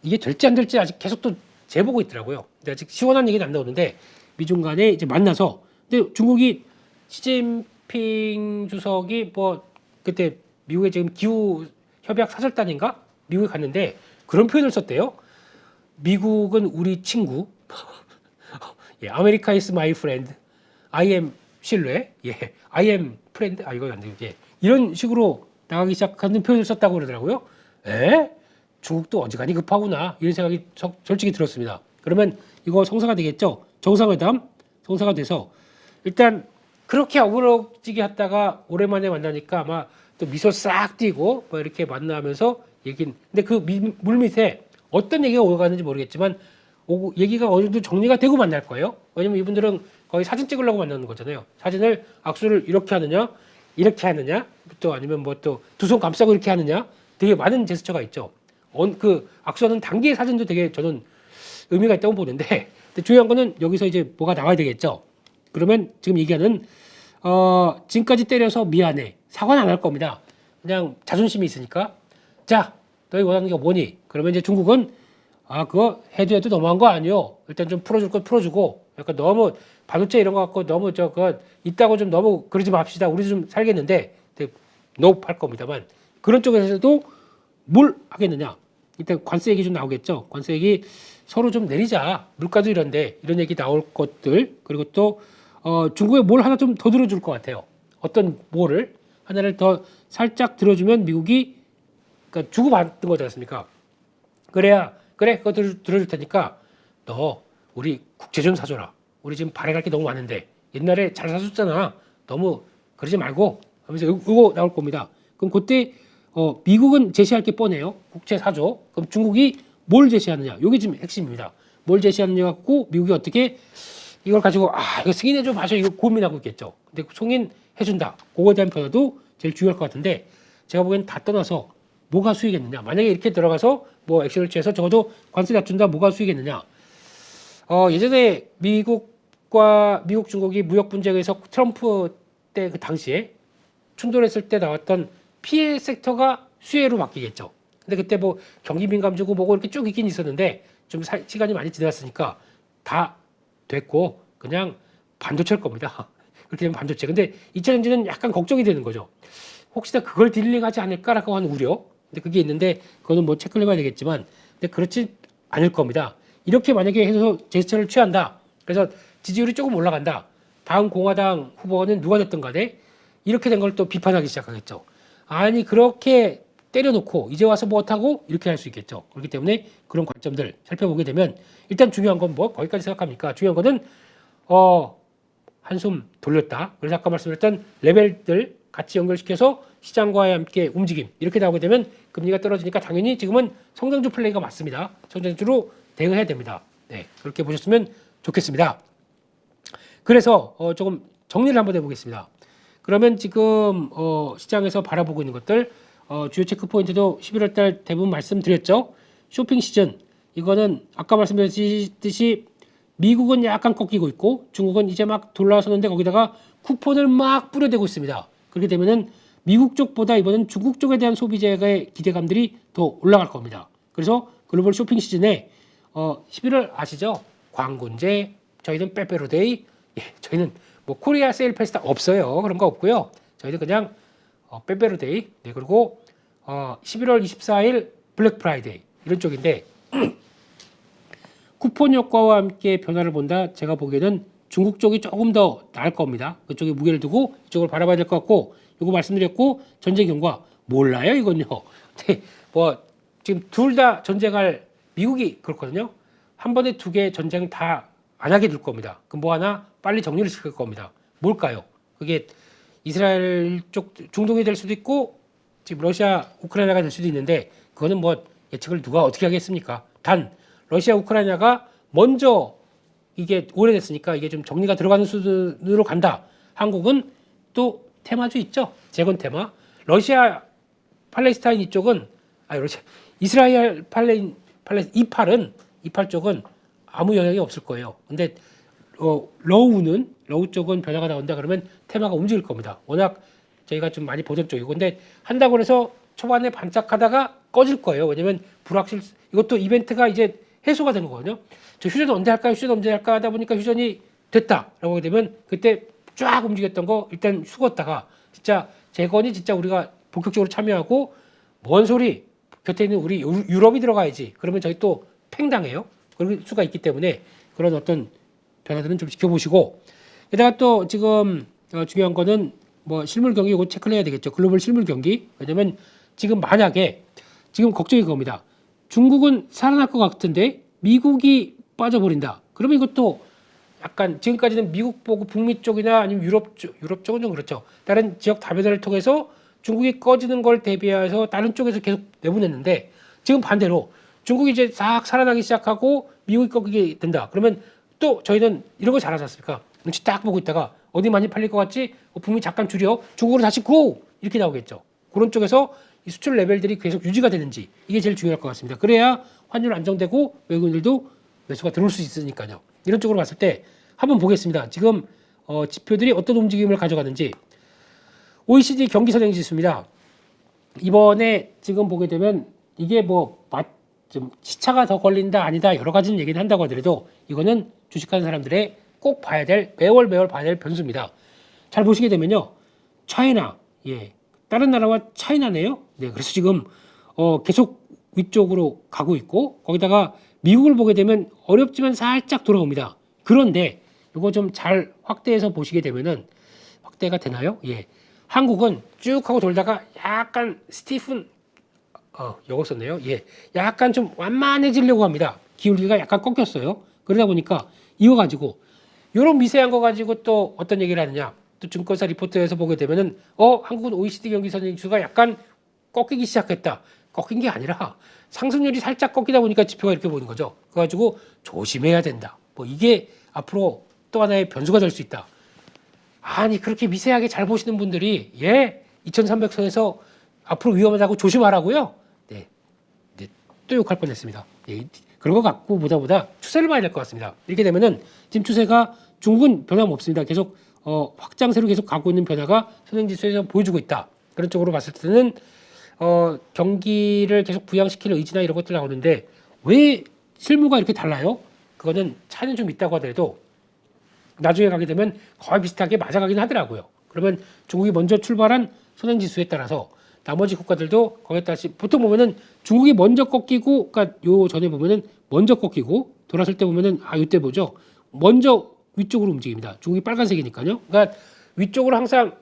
이게 될지 안 될지 아직 계속 또 재보고 있더라고요. 근데 아직 시원한 얘기는 안 나오는데 미중 간에 이제 만나서 근데 중국이 시진핑 주석이 뭐 그때 미국에 지금 기후 협약 사절단인가 미국에 갔는데 그런 표현을 썼대요. 미국은 우리 친구. 예, 아메리카 is my friend. I am 신뢰. 예, I am friend. 아 이거 안 되죠. 예, 이런 식으로 나가기 시작하는 표현을 썼다고 그러더라고요. 에? 중국도 어지간히 급하구나 이런 생각이 솔직히 들었습니다. 그러면 이거 성사가 되겠죠? 정상회담 성사가 돼서 일단 그렇게 어그러지게 했다가 오랜만에 만나니까 아마 또 미소 싹 띄고 뭐 이렇게 만나면서 얘긴 근데 그 물 밑에 어떤 얘기가 오가는지 모르겠지만 얘기가 어느 정도 정리가 되고 만날 거예요. 왜냐면 이분들은 거의 사진 찍으려고 만나는 거잖아요. 사진을 악수를 이렇게 하느냐 또 아니면 뭐 또 두 손 감싸고 이렇게 하느냐 되게 많은 제스처가 있죠. 그 악수하는 단계의 사진도 되게 저는 의미가 있다고 보는데 근데 중요한 거는 여기서 이제 뭐가 나와야 되겠죠. 그러면 지금 얘기하는 지금까지 때려서 미안해 사과는 안 할 겁니다. 그냥 자존심이 있으니까 자 너희 원하는 게 뭐니? 그러면 이제 중국은 그거 해도 너무한 거 아니요. 일단 좀 풀어줄 건 풀어주고 약간 너무 반도체 이런 거 갖고 너무 있다고 좀 너무 그러지 맙시다. 우리 좀 살겠는데 노 할 겁니다만 그런 쪽에서도 뭘 하겠느냐? 일단 관세 얘기 좀 나오겠죠. 관세 얘기 서로 좀 내리자. 물가도 이런데 이런 얘기 나올 것들 그리고 또 중국에 뭘 하나 좀 더 들어줄 것 같아요. 어떤 뭐를 하나를 더 살짝 들어주면 미국이 그러니까 주고받는 거지 않습니까? 그래야 그래 그거 들어줄 테니까 너 우리 국채 좀 사줘라. 우리 지금 발행할 게 너무 많은데 옛날에 잘 사줬잖아. 너무 그러지 말고 하면서 이거 나올 겁니다. 그럼 그때 미국은 제시할 게 뻔해요. 국채 사줘. 그럼 중국이 뭘 제시하느냐. 이게 지금 핵심입니다. 뭘 제시하느냐 갖고 미국이 어떻게 이걸 가지고 이거 승인해 줘 마셔 이거 고민하고 있겠죠. 근데 승인해준다. 그거에 대한 변화도 제일 중요할 것 같은데 제가 보기엔 다 떠나서 뭐가 수익이겠느냐. 만약에 이렇게 들어가서 뭐 액션을 취해서 적어도 관세 낮춘다. 뭐가 수익이겠느냐. 예전에 미국 중국이 무역 분쟁에서 트럼프 때 그 당시에 충돌했을 때 나왔던 피해 섹터가 수혜로 바뀌겠죠. 근데 그때 뭐 경기 민감 주고 뭐고 이렇게 쭉 있긴 있었는데 좀 시간이 많이 지났으니까 다 됐고 그냥 반도체일 겁니다. 그렇게 되면 반도체. 근데 2차 전지는 약간 걱정이 되는 거죠. 혹시나 그걸 딜링하지 않을까라고 하는 우려. 근데 그게 있는데 그거는 뭐 체크를 해봐야 되겠지만 근데 그렇지 않을 겁니다. 이렇게 만약에 해서 제스처를 취한다. 그래서 지지율이 조금 올라간다. 다음 공화당 후보는 누가 됐든 간에 이렇게 된 걸 또 비판하기 시작하겠죠. 아니 그렇게 때려놓고 이제 와서 뭐 어떡하고 이렇게 할 수 있겠죠. 그렇기 때문에 그런 관점들 살펴보게 되면 일단 중요한 건 뭐 거기까지 생각합니까? 중요한 거는 한숨 돌렸다. 그래서 아까 말씀드렸던 레벨들 같이 연결시켜서 시장과 함께 움직임 이렇게 나오게 되면 금리가 떨어지니까 당연히 지금은 성장주 플레이가 맞습니다. 성장주로 대응해야 됩니다. 네, 그렇게 보셨으면 좋겠습니다. 그래서 조금 정리를 한번 해보겠습니다. 그러면 지금 시장에서 바라보고 있는 것들 주요 체크 포인트도 11월 달 대부분 말씀드렸죠. 쇼핑 시즌 이거는 아까 말씀드렸듯이 미국은 약간 꺾이고 있고 중국은 이제 막 돌아서는데 거기다가 쿠폰을 막 뿌려대고 있습니다. 그렇게 되면은 미국 쪽보다 이번엔 중국 쪽에 대한 소비자의 기대감들이 더 올라갈 겁니다. 그래서 글로벌 쇼핑 시즌에 11월 아시죠? 광군제, 저희는 빼빼로데이, 예, 저희는 뭐 코리아 세일 페스타 없어요. 그런 거 없고요. 저희는 그냥 빼빼로데이, 네, 그리고 11월 24일 블랙 프라이데이 이런 쪽인데 쿠폰 효과와 함께 변화를 본다. 제가 보기에는 중국 쪽이 조금 더 나을 겁니다. 그쪽에 무게를 두고 이쪽을 바라봐야 될 것 같고 이거 말씀드렸고 전쟁 경과 몰라요 이건요. 근데 뭐 지금 둘 다 전쟁할 미국이 그렇거든요. 한 번에 두 개 전쟁 다 안 하게 둘 겁니다. 그럼 뭐 하나 빨리 정리를 시킬 겁니다. 뭘까요? 그게 이스라엘 쪽 중동이 될 수도 있고 지금 러시아 우크라이나가 될 수도 있는데 그거는 뭐 예측을 누가 어떻게 하겠습니까? 단 러시아 우크라이나가 먼저 이게 오래됐으니까 이게 좀 정리가 들어가는 수준으로 간다. 한국은 또 테마주 있죠. 재건 테마. 러시아 팔레스타인 이쪽은 러시아 이스라엘 이팔 쪽은 아무 영향이 없을 거예요. 근데 러우 쪽은 변화가 나온다 그러면 테마가 움직일 겁니다. 워낙 저희가 좀 많이 보던 쪽이고 근데 한다고 해서 초반에 반짝하다가 꺼질 거예요. 왜냐면 불확실 이것도 이벤트가 이제 해소가 된 거거든요. 저 휴전 언제 할까요? 휴전 언제 할까 하다 보니까 휴전이 됐다라고 하게 되면 그때 쫙 움직였던 거 일단 죽었다가 진짜 재건이 진짜 우리가 본격적으로 참여하고 뭔 소리 곁에 있는 우리 유럽이 들어가야지. 그러면 저희 또 팽당해요. 그럴 수가 있기 때문에 그런 어떤 변화들은 좀 지켜보시고 게다가 또 지금 중요한 거는 뭐 실물 경기 이거 체크를 해야 되겠죠. 글로벌 실물 경기. 왜냐면 지금 만약에 지금 걱정이 그겁니다. 중국은 살아날 것 같은데 미국이 빠져버린다. 그러면 이것도 약간 지금까지는 미국 보고 북미 쪽이나 아니면 유럽 쪽은 좀 그렇죠. 다른 지역 다변화를 통해서 중국이 꺼지는 걸 대비해서 다른 쪽에서 계속 내보냈는데 지금 반대로 중국이 이제 싹 살아나기 시작하고 미국이 꺾이게 된다. 그러면 또 저희는 이런 거 잘하지 않습니까? 눈치 딱 보고 있다가 어디 많이 팔릴 것 같지? 북미 잠깐 줄여 중국으로 다시 고! 이렇게 나오겠죠. 그런 쪽에서 이 수출 레벨들이 계속 유지가 되는지 이게 제일 중요할 것 같습니다. 그래야 환율 안정되고 외국인들도 매수가 들어올 수 있으니까요. 이런 쪽으로 봤을 때 한번 보겠습니다. 지금 지표들이 어떤 움직임을 가져가는지 OECD 경기 선행 지수입니다. 이번에 지금 보게 되면 이게 좀 시차가 더 걸린다 아니다 여러 가지 얘기는 한다고 하더라도 이거는 주식하는 사람들의 꼭 봐야 될 매월 봐야 될 변수입니다. 잘 보시게 되면요, 차이나 다른 나라와 차이나네요. 네, 그래서 지금 계속 위쪽으로 가고 있고 거기다가 미국을 보게 되면 어렵지만 살짝 돌아옵니다. 그런데 이거 좀 잘 확대해서 보시게 되면은 확대가 되나요? 예. 한국은 쭉 하고 돌다가 약간 스티픈 요거 썼네요. 예. 약간 좀 완만해지려고 합니다. 기울기가 약간 꺾였어요. 그러다 보니까 이거 가지고 이런 미세한 거 가지고 또 어떤 얘기를 하느냐? 또 증권사 리포트에서 보게 되면은 한국은 OECD 경기 선행지수가 약간 꺾이기 시작했다. 꺾인 게 아니라 상승률이 살짝 꺾이다 보니까 지표가 이렇게 보이는 거죠. 그래가지고 조심해야 된다. 뭐 이게 앞으로 또 하나의 변수가 될 수 있다. 아니 그렇게 미세하게 잘 보시는 분들이 2300선에서 앞으로 위험하다고 조심하라고요. 네, 또 욕할 뻔했습니다. 그런 거 갖고 보다 추세를 봐야 될 것 같습니다. 이렇게 되면은 지금 추세가 중국은 변함없습니다. 계속 확장세로 계속 가고 있는 변화가 선행지수에서 보여주고 있다. 그런 쪽으로 봤을 때는 경기를 계속 부양시킬 의지나 이런 것들 나오는데 왜 실무가 이렇게 달라요? 그거는 차이는 좀 있다고 하더라도 나중에 가게 되면 거의 비슷하게 맞아가긴 하더라고요. 그러면 중국이 먼저 출발한 선행지수에 따라서 나머지 국가들도 거기에 따라서 보통 보면은 중국이 먼저 꺾이고, 그러니까 요 전에 보면은 먼저 꺾이고 돌았을 때 보면은 이때 보죠. 먼저 위쪽으로 움직입니다. 중국이 빨간색이니까요. 그러니까 위쪽으로 항상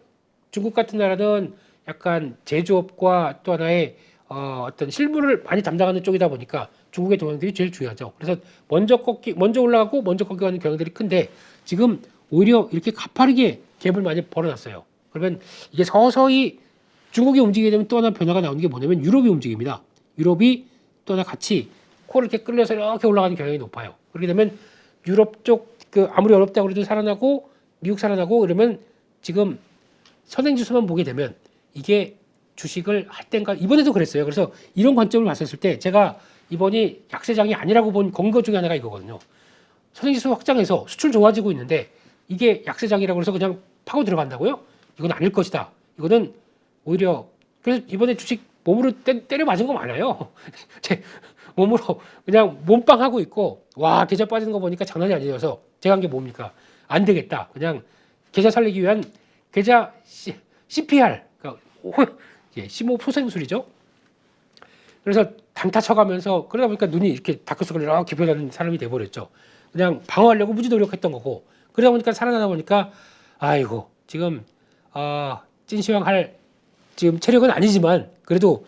중국 같은 나라는 약간 제조업과 또 하나의 어떤 실무를 많이 담당하는 쪽이다 보니까 중국의 동향들이 제일 중요하죠. 그래서 먼저 올라가고 먼저 꺾여가는 경향들이 큰데 지금 오히려 이렇게 가파르게 갭을 많이 벌어놨어요. 그러면 이게 서서히 중국이 움직이게 되면 또 하나 변화가 나오는 게 뭐냐면 유럽이 움직입니다. 유럽이 또 하나 같이 코를 이렇게 끌려서 이렇게 올라가는 경향이 높아요. 그렇게 되면 유럽 쪽 아무리 어렵다고 해도 살아나고 미국 살아나고 그러면 지금 선행지수만 보게 되면 이게 주식을 할 땐가 이번에도 그랬어요. 그래서 이런 관점을 봤었을 때 제가 이번이 약세장이 아니라고 본 근거 중에 하나가 이거거든요. 선행지수 확장해서 수출 좋아지고 있는데 이게 약세장이라고 해서 그냥 파고 들어간다고요? 이건 아닐 것이다. 이거는 오히려 그래서 이번에 주식 몸으로 때려 맞은 거 많아요. 제 몸으로 그냥 몸빵 하고 있고 와 계좌 빠지는 거 보니까 장난이 아니어서 제가 한 게 뭡니까? 안 되겠다. 그냥 계좌 살리기 위한 계좌 CPR 그러니까 심호 소생술이죠. 그래서 단타 쳐가면서 그러다 보니까 눈이 이렇게 다크서클이 이렇게 펴다는 사람이 돼버렸죠. 그냥 방어하려고 무지 노력했던 거고 그러다 보니까 살아나다 보니까 아이고 지금 찐시황 할 지금 체력은 아니지만 그래도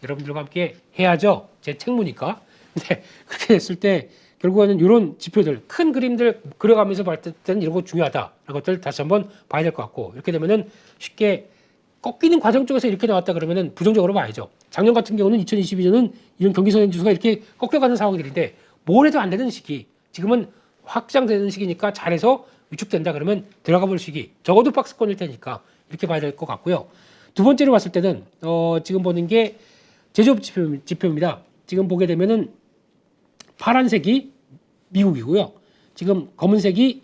여러분들과 함께 해야죠. 제 책무니까. 근데 그렇게 됐을 때 결국에는 이런 지표들 큰 그림들 그려가면서 볼 때는 이런 거 중요하다. 이런 것들 다시 한번 봐야 될 것 같고 이렇게 되면은 쉽게 꺾이는 과정 쪽에서 이렇게 나왔다 그러면은 부정적으로 봐야죠. 작년 같은 경우는 2022년은 이런 경기선행 지수가 이렇게 꺾여가는 상황들인데 뭘 해도 안 되는 시기. 지금은 확장되는 시기니까 잘해서 위축된다 그러면 들어가 볼 시기. 적어도 박스권일 테니까 이렇게 봐야 될 것 같고요. 두 번째로 봤을 때는 지금 보는 게 제조업 지표입니다. 지금 보게 되면은 파란색이 미국이고요. 지금 검은색이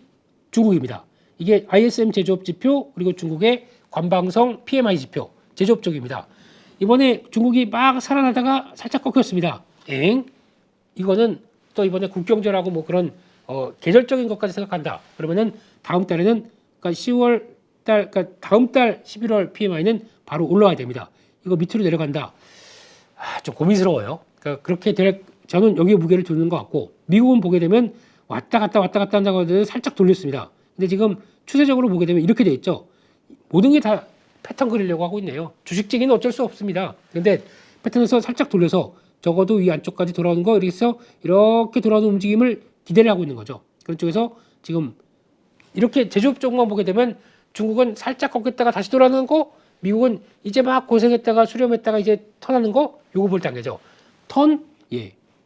중국입니다. 이게 ISM 제조업 지표 그리고 중국의 관방성 PMI 지표 제조업 쪽입니다. 이번에 중국이 막 살아나다가 살짝 꺾였습니다. 이거는 또 이번에 국경제라고 뭐 그런 계절적인 것까지 생각한다. 그러면은 다음 달에는 그러니까 10월 달 그러니까 다음 달 11월 PMI는 바로 올라와야 됩니다. 이거 밑으로 내려간다. 좀 고민스러워요. 그러니까 그렇게 될 저는 여기에 무게를 두는 것 같고 미국은 보게 되면 왔다 갔다 한다고 하는데 살짝 돌렸습니다. 근데 지금 추세적으로 보게 되면 이렇게 돼 있죠. 모든 게 다 패턴 그리려고 하고 있네요. 주식쟁이는 어쩔 수 없습니다. 근데 패턴에서 살짝 돌려서 적어도 이 안쪽까지 돌아오는 거 이렇게 돌아오는 움직임을 기대를 하고 있는 거죠. 그런 쪽에서 지금 이렇게 제조업 쪽만 보게 되면 중국은 살짝 꺾였다가 다시 돌아오는 거, 미국은 이제 막 고생했다가 수렴했다가 이제 턴하는 거, 요거 볼 단계죠. 턴,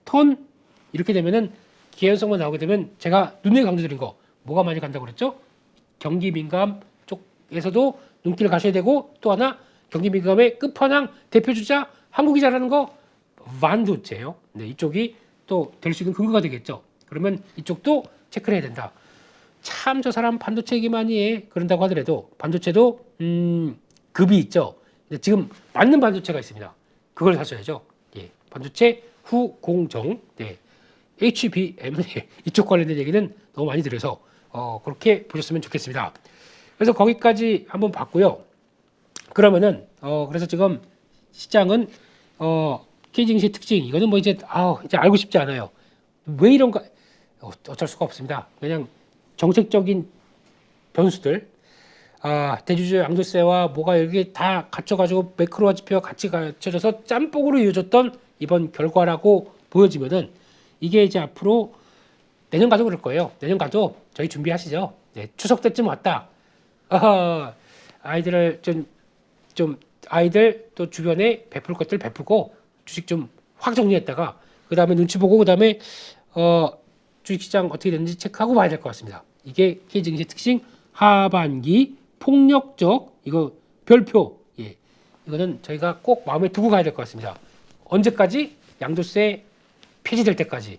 턴 이렇게 되면은 기회성만 나오게 되면 제가 눈에 강조드린 거 뭐가 많이 간다고 그랬죠? 경기 민감 쪽에서도 눈길 가셔야 되고 또 하나 경기 민감의 끝판왕 대표 주자 한국이 잘하는 거 반도체예요. 네, 이쪽이 또 될 수 있는 근거가 되겠죠. 그러면 이쪽도 체크를 해야 된다. 참 저 사람 반도체 얘기 많이 해. 그런다고 하더라도 반도체도 급이 있죠. 근데 지금 맞는 반도체가 있습니다. 그걸 사셔야죠. 반도체 후공정, HBM 이쪽 관련된 얘기는 너무 많이 들어서 그렇게 보셨으면 좋겠습니다. 그래서 거기까지 한번 봤고요. 그러면은 그래서 지금 시장은 K증시 특징 이거는 뭐 이제 알고 싶지 않아요. 왜 이런가 어쩔 수가 없습니다. 그냥 정책적인 변수들 대주주 양도세와 뭐가 여기 다 갖춰가지고 매크로와 지표가 같이 갖춰져서 짬뽕으로 이어졌던 이번 결과라고 보여지면은 이게 이제 앞으로 내년 가도 그럴 거예요. 내년 가도 저희 준비하시죠. 추석 때쯤 왔다. 아이들을 좀 아이들 또 주변에 베풀 것들 베푸고 주식 좀 확 정리했다가 그 다음에 눈치 보고 그 다음에 주식시장 어떻게 되는지 체크하고 봐야 될 것 같습니다. 이게 K증시 특징 하반기 폭력적 이거 별표 이거는 저희가 꼭 마음에 두고 가야 될 것 같습니다. 언제까지? 양도세 폐지될 때까지.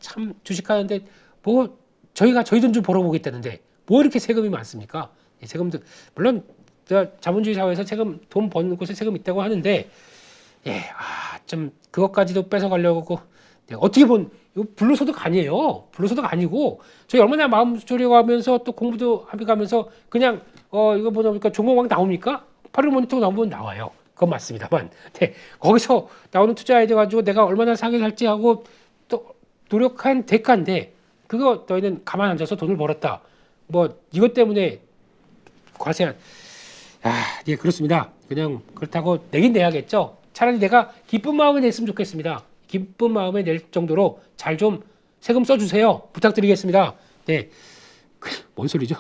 참 주식하는데 뭐 저희 돈 좀 벌어보겠다는데 뭐 이렇게 세금이 많습니까? 세금도 물론 자본주의 사회에서 돈 버는 곳에 세금 있다고 하는데 좀 그것까지도 뺏어가려고 어떻게 본 이거 불로소득 아니에요. 불로소득 아니고 저희 얼마나 마음 졸여가면서 또 공부도 하면서 그냥 이거 보니까 종목왕 나옵니까? 8일 모니터 나오면 나와요. 그건 맞습니다만 거기서 나오는 투자 아이디어 가지고 내가 얼마나 상에 살지 하고 또 노력한 대가인데 그거 너희는 가만 앉아서 돈을 벌었다. 뭐 이것 때문에 과세한 그렇습니다. 그냥 그렇다고 내긴 내야겠죠. 차라리 내가 기쁜 마음에 냈으면 좋겠습니다. 기쁜 마음에 낼 정도로 잘 좀 세금 써주세요. 부탁드리겠습니다. 뭔 소리죠?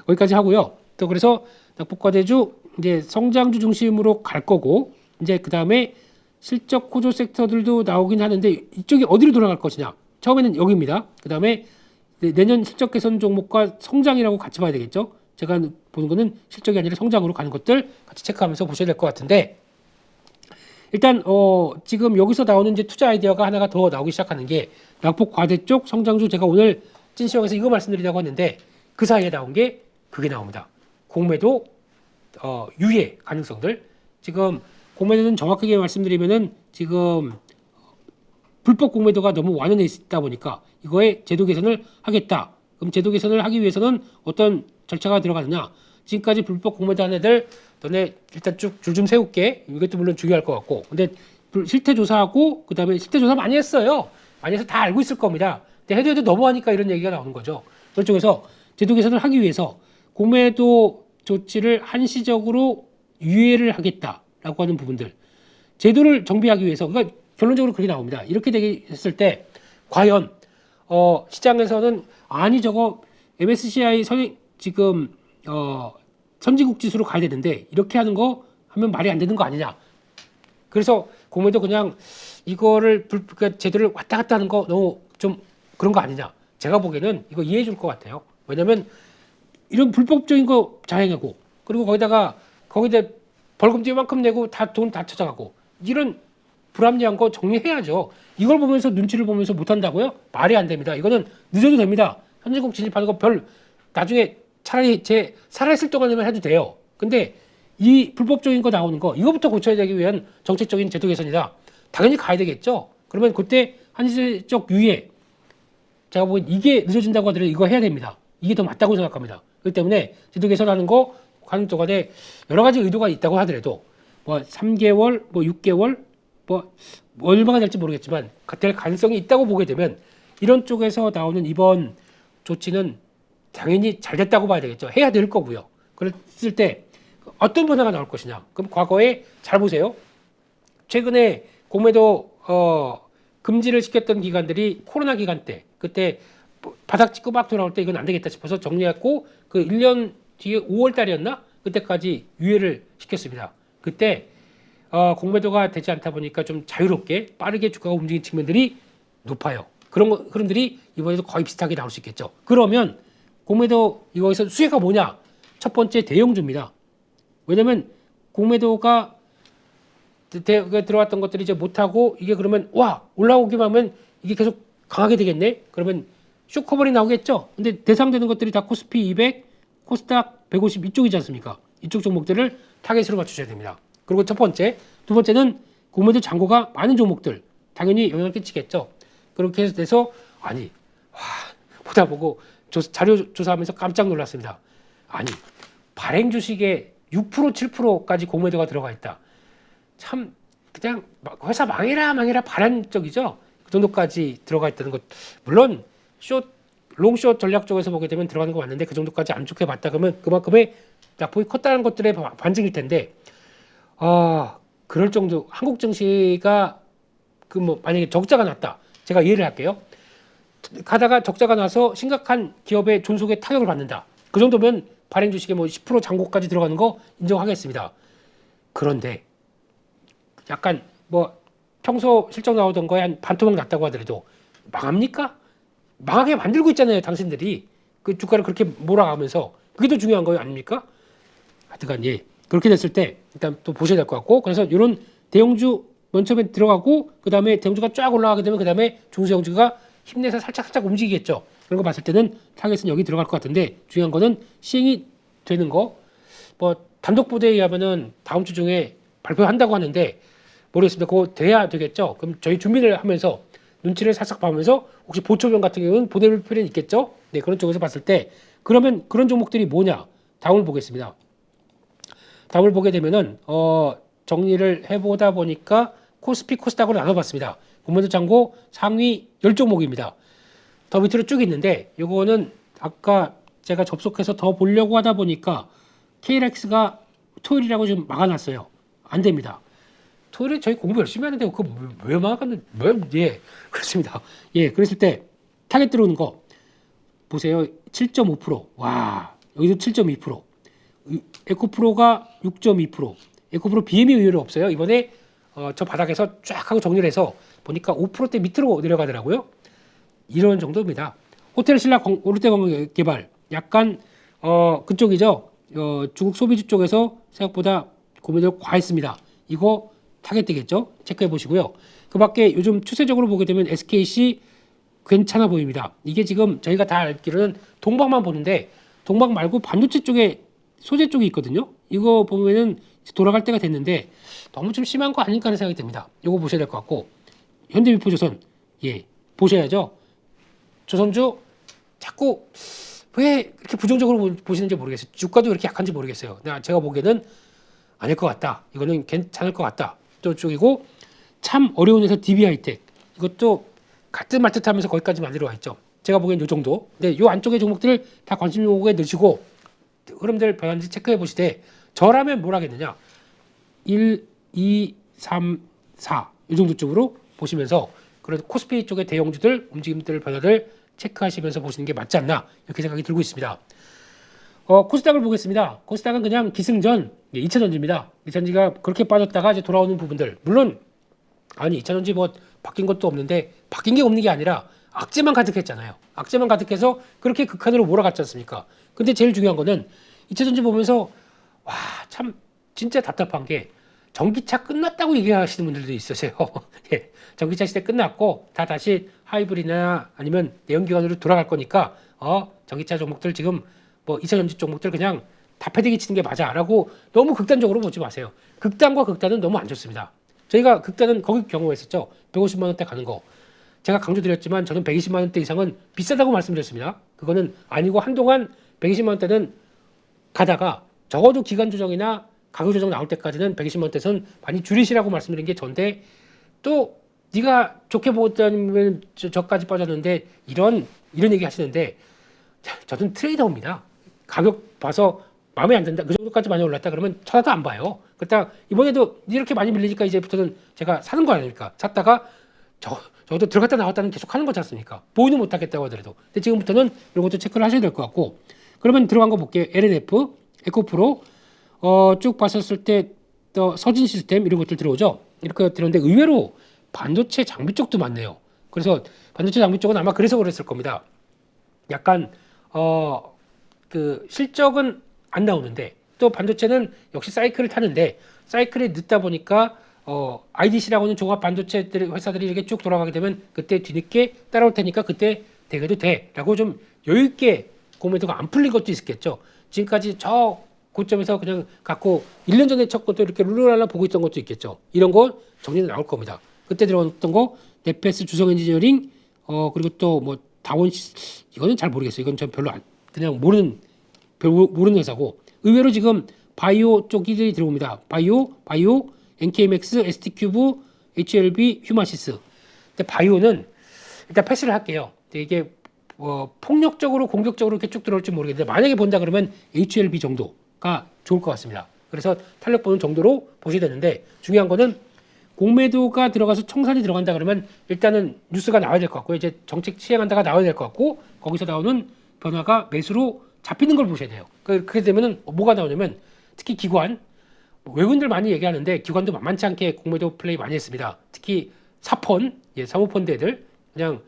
거기까지 하고요. 또 그래서 낙폭과대주 이제 성장주 중심으로 갈 거고 이제 그 다음에 실적 호조 섹터들도 나오긴 하는데 이쪽이 어디로 돌아갈 것이냐? 처음에는 여기입니다. 그 다음에 내년 실적 개선 종목과 성장이라고 같이 봐야 되겠죠. 제가 보는 거는 실적이 아니라 성장으로 가는 것들 같이 체크하면서 보셔야 될 것 같은데, 일단 지금 여기서 나오는 이제 투자 아이디어가 하나가 더 나오기 시작하는 게 낙폭 과대 쪽 성장주. 제가 오늘 찐시황에서 이거 말씀드리려고 했는데 그 사이에 나온 게 그게 나옵니다. 공매도 유예 가능성들. 지금 공매도는 정확하게 말씀드리면은 지금 불법 공매도가 너무 완연해 있다 보니까 이거에 제도 개선을 하겠다. 그럼 제도 개선을 하기 위해서는 어떤 절차가 들어가느냐? 지금까지 불법 공매도 한 애들 너네 일단 쭉 줄 좀 세울게. 이것도 물론 중요할 것 같고. 근데 실태 조사하고 그다음에 실태 조사 많이 했어요. 많이 해서 다 알고 있을 겁니다. 근데 해도 너무하니까 이런 얘기가 나오는 거죠. 그런 쪽에서 제도 개선을 하기 위해서 공매도 조치를 한시적으로 유예를 하겠다라고 하는 부분들. 제도를 정비하기 위해서, 그러니까 결론적으로 그렇게 나옵니다. 이렇게 되게 했을 때 과연 시장에서는 아니 저거 MSCI 지금 선진국 지수로 가야 되는데 이렇게 하는 거 하면 말이 안 되는 거 아니냐. 그래서 공매도 그냥 이거를 그러니까 제도를 왔다 갔다 하는 거 너무 좀 그런 거 아니냐. 제가 보기에는 이거 이해해 줄 것 같아요. 왜냐면 이런 불법적인 거 자행하고 그리고 거기다 벌금도 이만큼 내고 돈 다 찾아가고 이런 불합리한 거 정리해야죠. 이걸 보면서 눈치를 보면서 못한다고요? 말이 안 됩니다. 이거는 늦어도 됩니다. 선진국 진입하는 거 나중에 차라리 살아있을 동안에만 해도 돼요. 근데 이 불법적인 거 나오는 거 이거부터 고쳐야 되기 위한 정책적인 제도 개선이다. 당연히 가야 되겠죠. 그러면 그때 한시적 유예, 제가 보기엔 이게 늦어진다고 하더라도 이거 해야 됩니다. 이게 더 맞다고 생각합니다. 그렇기 때문에 제도 개선하는 거 가는 동안에 여러 가지 의도가 있다고 하더라도 뭐 3개월, 뭐 6개월, 뭐 얼마가 될지 모르겠지만 될 가능성이 있다고 보게 되면 이런 쪽에서 나오는 이번 조치는 당연히 잘 됐다고 봐야 되겠죠. 해야 될 거고요. 그랬을 때 어떤 변화가 나올 것이냐. 그럼 과거에 잘 보세요. 최근에 공매도 금지를 시켰던 기관들이 코로나 기간 때 그때 바닥 찍고 막 돌아올 때 이건 안 되겠다 싶어서 정리했고 그 1년 뒤에 5월 달이었나? 그때까지 유예를 시켰습니다. 그때 공매도가 되지 않다 보니까 좀 자유롭게 빠르게 주가가 움직인 측면들이 높아요. 그런 흐름들이 이번에도 거의 비슷하게 나올 수 있겠죠. 그러면 공매도 이거에서 수혜가 뭐냐? 첫 번째 대형주입니다. 왜냐면 공매도가 들어왔던 것들이 이제 못하고 이게 그러면 올라오기만 하면 이게 계속 강하게 되겠네? 그러면 쇼커버리 나오겠죠? 근데 대상되는 것들이 다 코스피 200, 코스닥 150 이쪽이지 않습니까? 이쪽 종목들을 타겟으로 맞추셔야 됩니다. 그리고 첫 번째, 두 번째는 공매도 잔고가 많은 종목들 당연히 영향을 끼치겠죠. 그렇게 돼서 보다 보고 자료 조사하면서 깜짝 놀랐습니다. 아니 발행 주식에 6% 7%까지 공매도가 들어가 있다. 참 그냥 회사 망해라 발행적이죠. 그 정도까지 들어가 있다는 것. 물론 롱숏 전략 쪽에서 보게 되면 들어가는 거 맞는데 그 정도까지 안 좋게 봤다 그러면 그만큼의 낙폭이 컸다는 것들의 반증일 텐데 그럴 정도 한국 증시가 만약에 적자가 났다. 제가 이해를 할게요. 가다가 적자가 나서 심각한 기업의 존속에 타격을 받는다. 그 정도면 발행 주식에 10% 잔고까지 들어가는 거 인정하겠습니다. 그런데 약간 평소 실적 나오던 거에 한 반토막 났다고 하더라도 망합니까? 망하게 만들고 있잖아요. 당신들이 그 주가를 그렇게 몰아가면서 그게 더 중요한 거예요, 아닙니까? 하여튼간 그렇게 됐을 때 일단 또 보셔야 될 것 같고, 그래서 이런 대형주 맨 처음에 들어가고 그 다음에 대형주가 쫙 올라가게 되면 그 다음에 중소형주가 힘내서 살짝 움직이겠죠. 그런 거 봤을 때는 타겟은 여기 들어갈 것 같은데 중요한 거는 시행이 되는 거. 단독 보도에 의하면은 다음 주 중에 발표한다고 하는데 모르겠습니다. 그거 돼야 되겠죠. 그럼 저희 준비를 하면서 눈치를 살짝 봐면서 혹시 보초변 같은 경우는 보낼 필요는 있겠죠. 네, 그런 쪽에서 봤을 때 그러면 그런 종목들이 뭐냐? 다음을 보겠습니다. 다음을 보게 되면은 정리를 해보다 보니까 코스피 코스닥으로 나눠봤습니다. 공매도 잔고 상위 10종목입니다. 더 밑으로 쭉 있는데 이거는 아까 제가 접속해서 더 보려고 하다 보니까 KLX가 토요일이라고 지금 막아놨어요. 안 됩니다. 토요일에 저희 공부 열심히 하는데 그거 왜 막았는데 그렇습니다. 그랬을 때 타겟 들어오는 거 보세요. 7.5%. 와, 여기도 7.2%. 에코프로가 6.2%. 에코프로 BM이 의외로 없어요. 이번에 저 바닥에서 쫙 하고 정리를 해서 보니까 5%대 밑으로 내려가더라고요. 이런 정도입니다. 호텔 신라 롯데관광개발 약간 그쪽이죠. 중국 소비주 쪽에서 생각보다 고민을 과했습니다. 이거 타겟되겠죠? 체크해 보시고요. 그 밖에 요즘 추세적으로 보게 되면 SKC 괜찮아 보입니다. 이게 지금 저희가 다 알기로는 동방만 보는데 동방 말고 반도체 쪽에 소재 쪽이 있거든요. 이거 보면은 돌아갈 때가 됐는데 너무 좀 심한 거 아닐까 하는 생각이 듭니다. 이거 보셔야 될 것 같고 현대미포조선 예 보셔야죠. 조선주 자꾸 왜 그렇게 부정적으로 보시는지 모르겠어요. 주가도 왜 이렇게 약한지 모르겠어요. 제가 보기에는 아닐 것 같다. 이거는 괜찮을 것 같다. 또 쪽이고 참 어려운 회사 DB하이텍 이것도 같은 말 듯하면서 거기까지 만들어 와 있죠. 제가 보기엔 요 정도. 근데 요 안쪽의 종목들 다 관심 요구에 넣으시고 흐름들 변하는지 체크해 보시되 저라면 뭘 하겠느냐. 1, 2, 3, 4 이 정도 쪽으로 보시면서 그래도 코스피 쪽의 대형주들 움직임들 변화들 체크하시면서 보시는 게 맞지 않나 이렇게 생각이 들고 있습니다. 코스닥을 보겠습니다. 코스닥은 그냥 기승전 2차전지입니다. 2차전지가 그렇게 빠졌다가 이제 돌아오는 부분들 물론 아니 2차전지 뭐 바뀐 것도 없는데 바뀐 게 없는 게 아니라 악재만 가득했잖아요. 악재만 가득해서 그렇게 극한으로 몰아갔지 않습니까? 근데 제일 중요한 거는 2차전지 보면서 와 참 진짜 답답한 게 전기차 끝났다고 얘기하시는 분들도 있으세요. 예, 전기차 시대 끝났고 다 다시 하이브리드나 아니면 내연기관으로 돌아갈 거니까 전기차 종목들 지금 뭐 2차전지 종목들 그냥 다 패대기 치는 게 맞아라고 너무 극단적으로 보지 마세요. 극단과 극단은 너무 안 좋습니다. 저희가 극단은 거기 경험했었죠. 150만 원대 가는 거. 제가 강조드렸지만 저는 120만 원대 이상은 비싸다고 말씀드렸습니다. 그거는 아니고 한동안 120만 원대는 가다가 적어도 기간 조정이나 가격 조정 나올 때까지는 120만 원대선 많이 줄이시라고 말씀드린 게 전데 또 네가 좋게 보다면 저까지 빠졌는데 이런 얘기 하시는데 저는 트레이더입니다. 가격 봐서 마음에 안 든다. 그 정도까지 많이 올랐다 그러면 쳐다도 안 봐요. 그렇다 이번에도 이렇게 많이 밀리니까 이제부터는 제가 사는 거 아닙니까? 샀다가 저도 들어갔다 나왔다는 계속 하는 거지 않습니까? 보이는 못 하겠다고 하더라도. 근데 지금부터는 이런 것도 체크를 하셔야 될 것 같고 그러면 들어간 거 볼게요. LNF, 에코프로 쭉 봤었을 때 서진 시스템 이런 것들 들어오죠. 이렇게 들어오는데 의외로 반도체 장비 쪽도 많네요. 그래서 반도체 장비 쪽은 아마 그래서 그랬을 겁니다. 약간 그 실적은 안 나오는데 또 반도체는 역시 사이클을 타는데 사이클이 늦다 보니까 IDC라고 하는 종합 반도체 회사들이 이렇게 쭉 돌아가게 되면 그때 뒤늦게 따라올 테니까 그때 되게도 돼라고 좀 여유 있게 공매도가 안 풀린 것도 있겠죠. 지금까지 저 고점에서 그냥 갖고 1년 전에 첫 것도 이렇게 룰루랄라 보고 있던 것도 있겠죠. 이런 거 정리는 나올 겁니다. 그때 들어갔던 거 네페스 주성 엔지니어링 그리고 또 뭐 다원 이거는 잘 모르겠어요. 이건 전 별로 그냥 모르는 회사고 의외로 지금 바이오 쪽이 들어옵니다. 바이오, NKMX, ST큐브, HLB, 휴마시스. 근데 바이오는 일단 패스를 할게요. 근데 이게 폭력적으로 공격적으로 이렇게 쭉 들어올지 모르겠는데 만약에 본다 그러면 HLB 정도가 좋을 것 같습니다. 그래서 탄력 보는 정도로 보셔야 되는데 중요한 거는 공매도가 들어가서 청산이 들어간다 그러면 일단은 뉴스가 나와야 될 것 같고 이제 정책 시행한다가 나와야 될 것 같고 거기서 나오는 변화가 매수로 잡히는 걸 보셔야 돼요. 그렇게 되면은 뭐가 나오냐면 특히 기관 외국인들 많이 얘기하는데 기관도 만만치 않게 공매도 플레이 많이 했습니다. 특히 사펀, 사모펀드 애들 그냥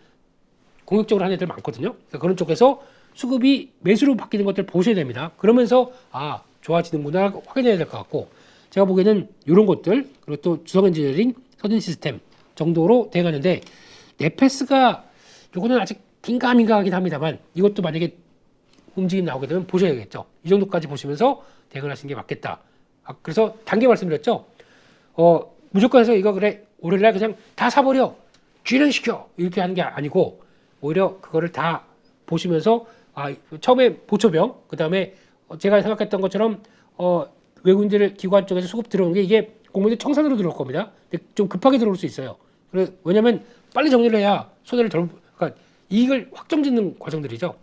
공격적으로 하는 애들 많거든요. 그런 쪽에서 수급이 매수로 바뀌는 것들 보셔야 됩니다. 그러면서 좋아지는구나 확인해야 될 것 같고 제가 보기에는 이런 것들 그리고 또 주성 엔지니어링, 서진 시스템 정도로 대응하는데 네페스가 요거는 아직 긴가민가하긴 합니다만 이것도 만약에 움직임 나오게 되면 보셔야겠죠. 이 정도까지 보시면서 대응을 하시는 게 맞겠다. 그래서 단계 말씀드렸죠. 무조건 해서 이거 그래 월요일날 그냥 다 사버려 쥐랭시켜 이렇게 하는 게 아니고 오히려 그거를 다 보시면서 처음에 보초병 그 다음에 제가 생각했던 것처럼 외국인들 기관 쪽에서 수급 들어오는 게 이게 공매도 청산으로 들어올 겁니다. 근데 좀 급하게 들어올 수 있어요. 왜냐하면 빨리 정리를 해야 손해를 그러니까 이익을 확정짓는 과정들이죠.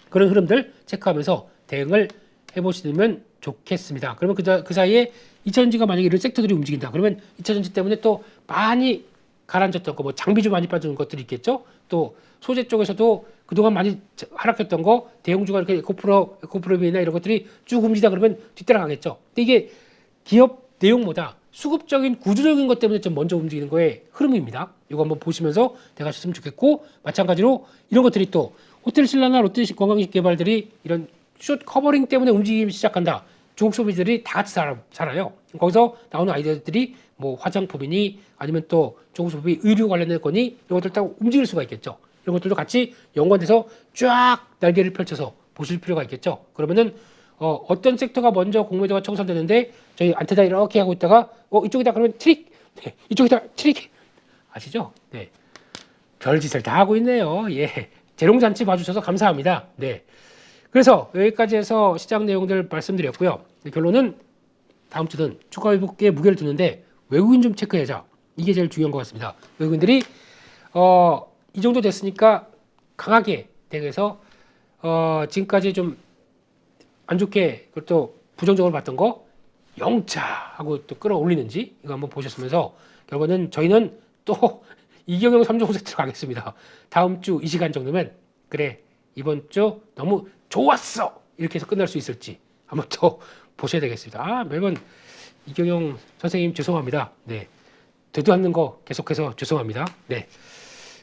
그런 흐름들 체크하면서 대응을 해보시면 좋겠습니다. 그러면 그 사이에 2차전지가 만약에 이런 섹터들이 움직인다. 그러면 2차전지 때문에 또 많이 가라앉았던 거, 뭐 장비주 많이 빠지는 것들이 있겠죠. 또 소재 쪽에서도 그동안 많이 하락했던 거, 대형주가 이렇게 에코프로비나 이런 것들이 쭉 움직이다 그러면 뒤따라가겠죠. 근데 이게 기업 내용보다 수급적인 구조적인 것 때문에 좀 먼저 움직이는 거의 흐름입니다. 이거 한번 보시면서 대가셨으면 좋겠고 마찬가지로 이런 것들이 또 호텔신라나 롯데관광개발들이 이런 숏 커버링 때문에 움직이기 시작한다. 중국 소비자들이 다 같이 살아요. 거기서 나오는 아이디어들이 뭐 화장품이니 아니면 또 중국 소비 의류 관련된 거니 이런 것들 다 움직일 수가 있겠죠. 이런 것들도 같이 연관돼서 쫙 날개를 펼쳐서 보실 필요가 있겠죠. 그러면은 어떤 섹터가 먼저 공매도가 청산되는데 저희 안테나 이렇게 하고 있다가 이쪽이다 그러면 트릭, 네, 이쪽이다 트릭 아시죠? 네, 별짓을 다 하고 있네요. 예, 재롱잔치 봐주셔서 감사합니다. 네, 그래서 여기까지 해서 시장 내용들 말씀드렸고요. 결론은 다음 주는 주가 회복에 무게를 두는데 외국인 좀 체크해자. 이게 제일 중요한 것 같습니다. 외국인들이 이 정도 됐으니까 강하게 대응해서 지금까지 좀 안 좋게 그것도 부정적으로 봤던 거 영차 하고 또 끌어올리는지 이거 한번 보셨으면서 결과는 저희는 또 이경영 3종 세트로 가겠습니다. 다음 주 이 시간 정도면 그래 이번 주 너무 좋았어 이렇게 해서 끝날 수 있을지 한번 또 보셔야 되겠습니다. 매번 이경영 선생님 죄송합니다. 네, 되도 않는 거 계속해서 죄송합니다. 네,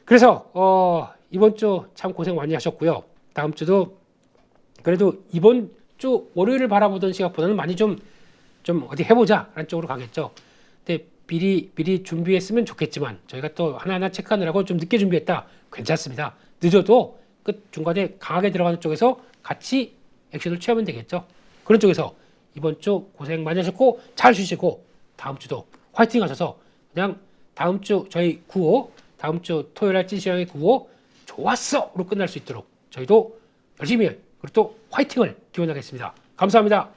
그래서 이번 주 참 고생 많이 하셨고요. 다음 주도 그래도 이번 주 월요일을 바라보던 시각보다는 많이 좀 어디 해보자 라는 쪽으로 가겠죠. 근데 미리 준비했으면 좋겠지만 저희가 또 하나하나 체크하느라고 좀 늦게 준비했다. 괜찮습니다. 늦어도 끝 중간에 강하게 들어가는 쪽에서 같이 액션을 취하면 되겠죠. 그런 쪽에서 이번 주 고생 많이 하셨고 잘 쉬시고 다음 주도 화이팅 하셔서 그냥 다음 주 저희 9호 다음 주 토요일 날 찐시장의 9호 좋았어로 끝날 수 있도록 저희도 열심히 그리고 또 화이팅을 기원하겠습니다. 감사합니다.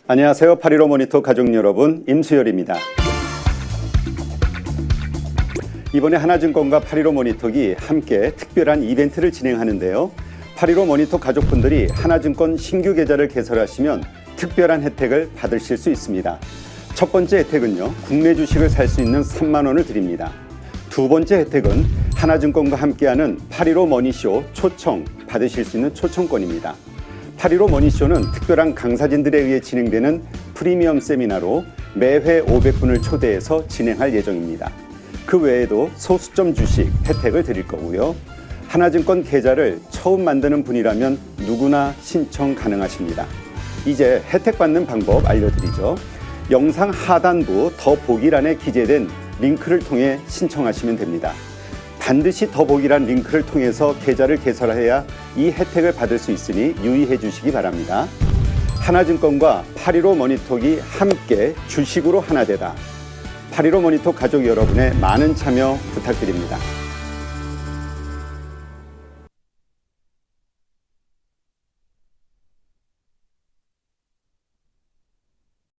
안녕하세요. 8.15 모니터 가족 여러분, 임수열입니다. 이번에 하나증권과 8.15 모니터기 함께 특별한 이벤트를 진행하는데요. 8.15 모니터 가족분들이 하나증권 신규 계좌를 개설하시면 특별한 혜택을 받으실 수 있습니다. 첫 번째 혜택은요, 국내 주식을 살 수 있는 3만 원을 드립니다. 두 번째 혜택은 하나증권과 함께하는 8.15 머니쇼 초청 받으실 수 있는 초청권입니다. 8.15 머니쇼는 특별한 강사진들에 의해 진행되는 프리미엄 세미나로 매회 500분을 초대해서 진행할 예정입니다. 그 외에도 소수점 주식 혜택을 드릴 거고요. 하나증권 계좌를 처음 만드는 분이라면 누구나 신청 가능하십니다. 이제 혜택 받는 방법 알려드리죠. 영상 하단부 더보기란에 기재된 링크를 통해 신청하시면 됩니다. 반드시 더보기란 링크를 통해서 계좌를 개설해야 이 혜택을 받을 수 있으니 유의해 주시기 바랍니다. 하나증권과 8.15 모니터기 함께 주식으로 하나 되다. 8.15 모니터 가족 여러분의 많은 참여 부탁드립니다.